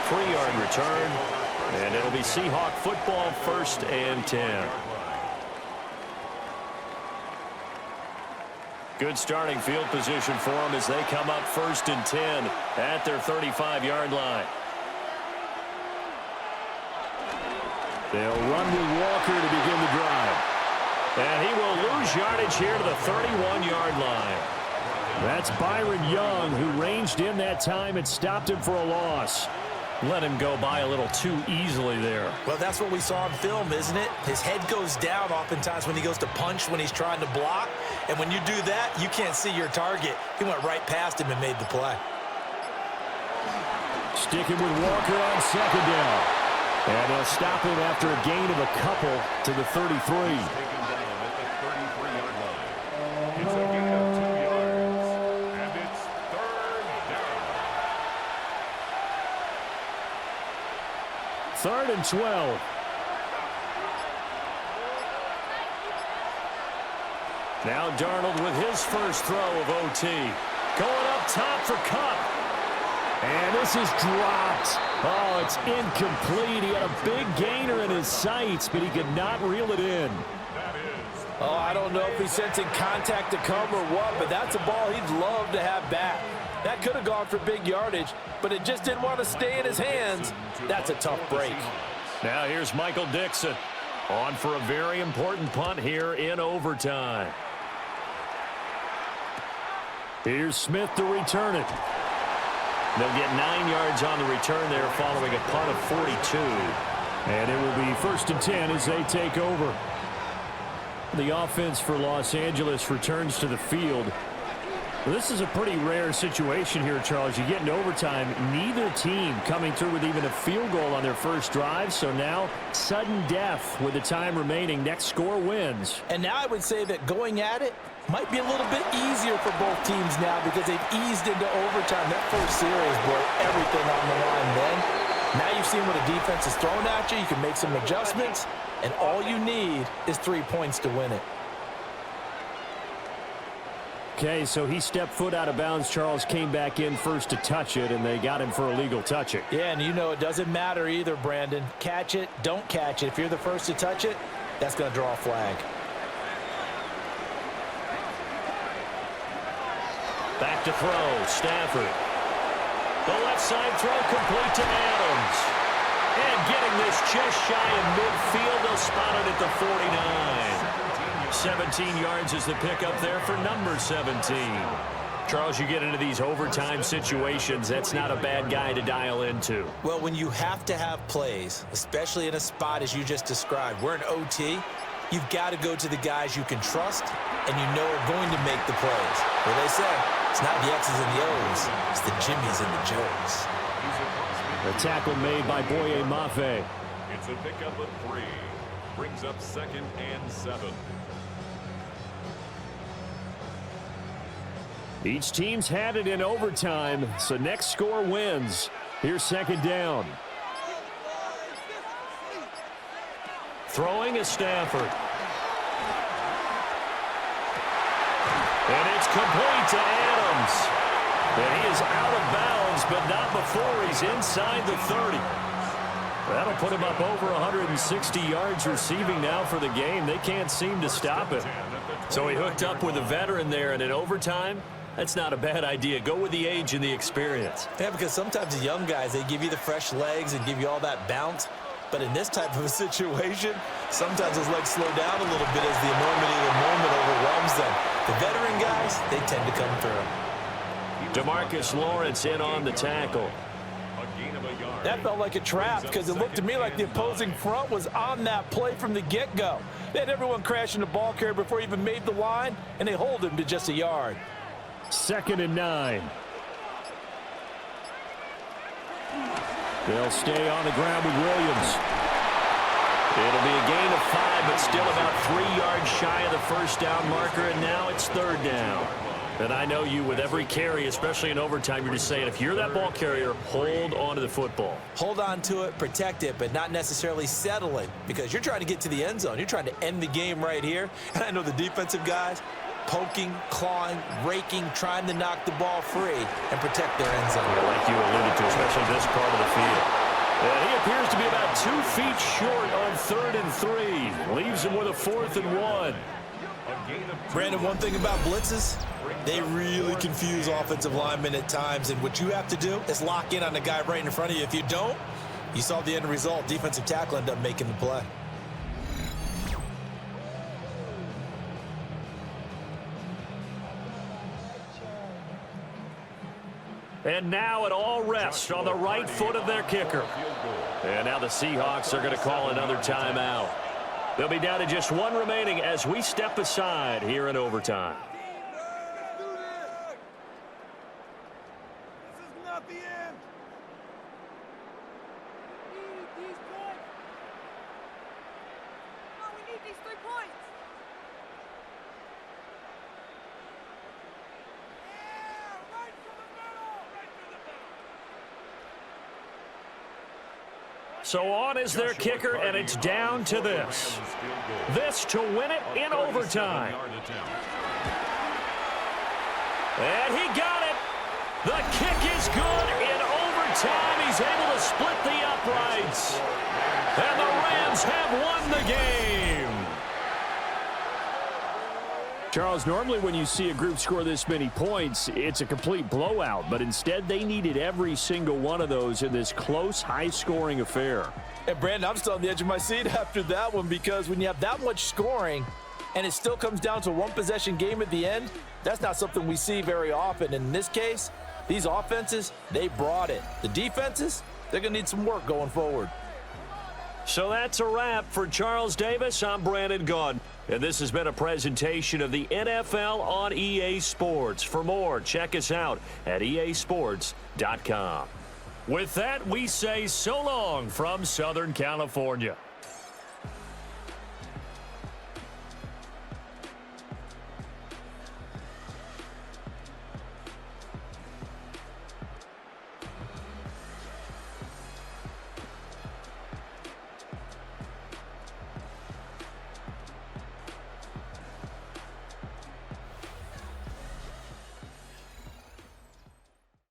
3-yard return, and it'll be Seahawk football, 1st and 10. Good starting field position for them as they come up 1st and 10 at their 35-yard line. They'll run with Walker to begin the drive. And he will lose yardage here to the 31-yard line. That's Byron Young, who ranged in that time and stopped him for a loss. Let him go by a little too easily there. Well, that's what we saw on film, isn't it? His head goes down oftentimes when he goes to punch, when he's trying to block. And when you do that, you can't see your target. He went right past him and made the play. Sticking with Walker on second down. And they'll stop him after a gain of a couple to the 33. Taken down at the 33-yard line. It's a gain of 2 yards, and it's third down. 3rd and 12. Now Darnold with his first throw of OT. Going up top for Kupp. And this is dropped. Oh, it's incomplete. He had a big gainer in his sights, but he could not reel it in. Oh, I don't know if he's sensing contact to come or what, but that's a ball he'd love to have back. That could have gone for big yardage, but it just didn't want to stay in his hands. That's a tough break. Now here's Michael Dixon on for a very important punt here in overtime. Here's Smith to return it. They'll get 9 yards on the return there following a punt of 42. And it will be 1st and 10 as they take over. The offense for Los Angeles returns to the field. Well, this is a pretty rare situation here, Charles. You get in overtime, neither team coming through with even a field goal on their first drive. So now, sudden death with the time remaining. Next score wins. And now I would say that going at it might be a little bit easier for both teams now because they've eased into overtime. That first series brought everything on the line then. Now you've seen what a defense is throwing at you. You can make some adjustments, and all you need is 3 points to win it. Okay, so he stepped foot out of bounds. Charles came back in first to touch it, and they got him for illegal touching. Yeah, and you know it doesn't matter either, Brandon. Catch it, don't catch it. If you're the first to touch it, that's going to draw a flag. Back to throw, Stafford. The left side throw complete to Adams. And getting this just shy of midfield, they'll spot it at the 49. 17 yards is the pickup there for number 17. Charles, you get into these overtime situations, that's not a bad guy to dial into. Well, when you have to have plays, especially in a spot as you just described, we're in OT, you've got to go to the guys you can trust and you know are going to make the plays. Well, they say, it's not the X's and the O's, it's the Jimmies and the Joes. The tackle made by Boye Mafe. It's a pickup of 3. Brings up 2nd and 7. Each team's had it in overtime, so next score wins. Here's 2nd down. Throwing is Stafford. And it's complete to Adams. And he is out of bounds, but not before he's inside the 30. That'll put him up over 160 yards receiving now for the game. They can't seem to stop it. So he hooked up with a veteran there, and in overtime, that's not a bad idea. Go with the age and the experience. Yeah, because sometimes the young guys, they give you the fresh legs and give you all that bounce. But in this type of a situation, sometimes those legs slow down a little bit as the enormity of the moment overwhelms them. The veteran guys, they tend to come through. DeMarcus Lawrence in on the tackle. That felt like a trap because it looked to me like the opposing front was on that play from the get-go. They had everyone crashing the ball carrier before he even made the line, and they hold him to just a yard. 2nd and 9. They'll stay on the ground with Williams. It'll be a gain of 5, but still about 3 yards shy of the first down marker, and now it's 3rd down. And I know you, with every carry, especially in overtime, you're just saying, if you're that ball carrier, hold on to the football. Hold on to it, protect it, but not necessarily settling, because you're trying to get to the end zone. You're trying to end the game right here. And I know the defensive guys, poking, clawing, raking, trying to knock the ball free and protect their end zone. Yeah, like you alluded to, especially this part of the field. And he appears to be about 2 feet short on 3rd and 3. Leaves him with a 4th and 1. Brandon, one thing about blitzes, they really confuse offensive linemen at times, and what you have to do is lock in on the guy right in front of you. If you don't, you saw the end result. Defensive tackle ended up making the play. And now it all rests on the right foot of their kicker. And now the Seahawks are going to call another timeout. They'll be down to just 1 remaining as we step aside here in overtime. This is not the end. We need these points. No, we need these 3 points. Yeah, right to the middle. Right to the middle. So on is their kicker, and it's down to this. This to win it in overtime. And he got it. The kick is good in overtime. He's able to split the uprights. And the Rams have won the game. Charles, normally when you see a group score this many points, it's a complete blowout. But instead, they needed every single one of those in this close, high-scoring affair. And, Brandon, I'm still on the edge of my seat after that one, because when you have that much scoring and it still comes down to a one-possession game at the end, that's not something we see very often. And in this case, these offenses, they brought it. The defenses, they're going to need some work going forward. So that's a wrap for Charles Davis. I'm Brandon Gaudin. And this has been a presentation of the NFL on EA Sports. For more, check us out at easports.com. With that, we say so long from Southern California.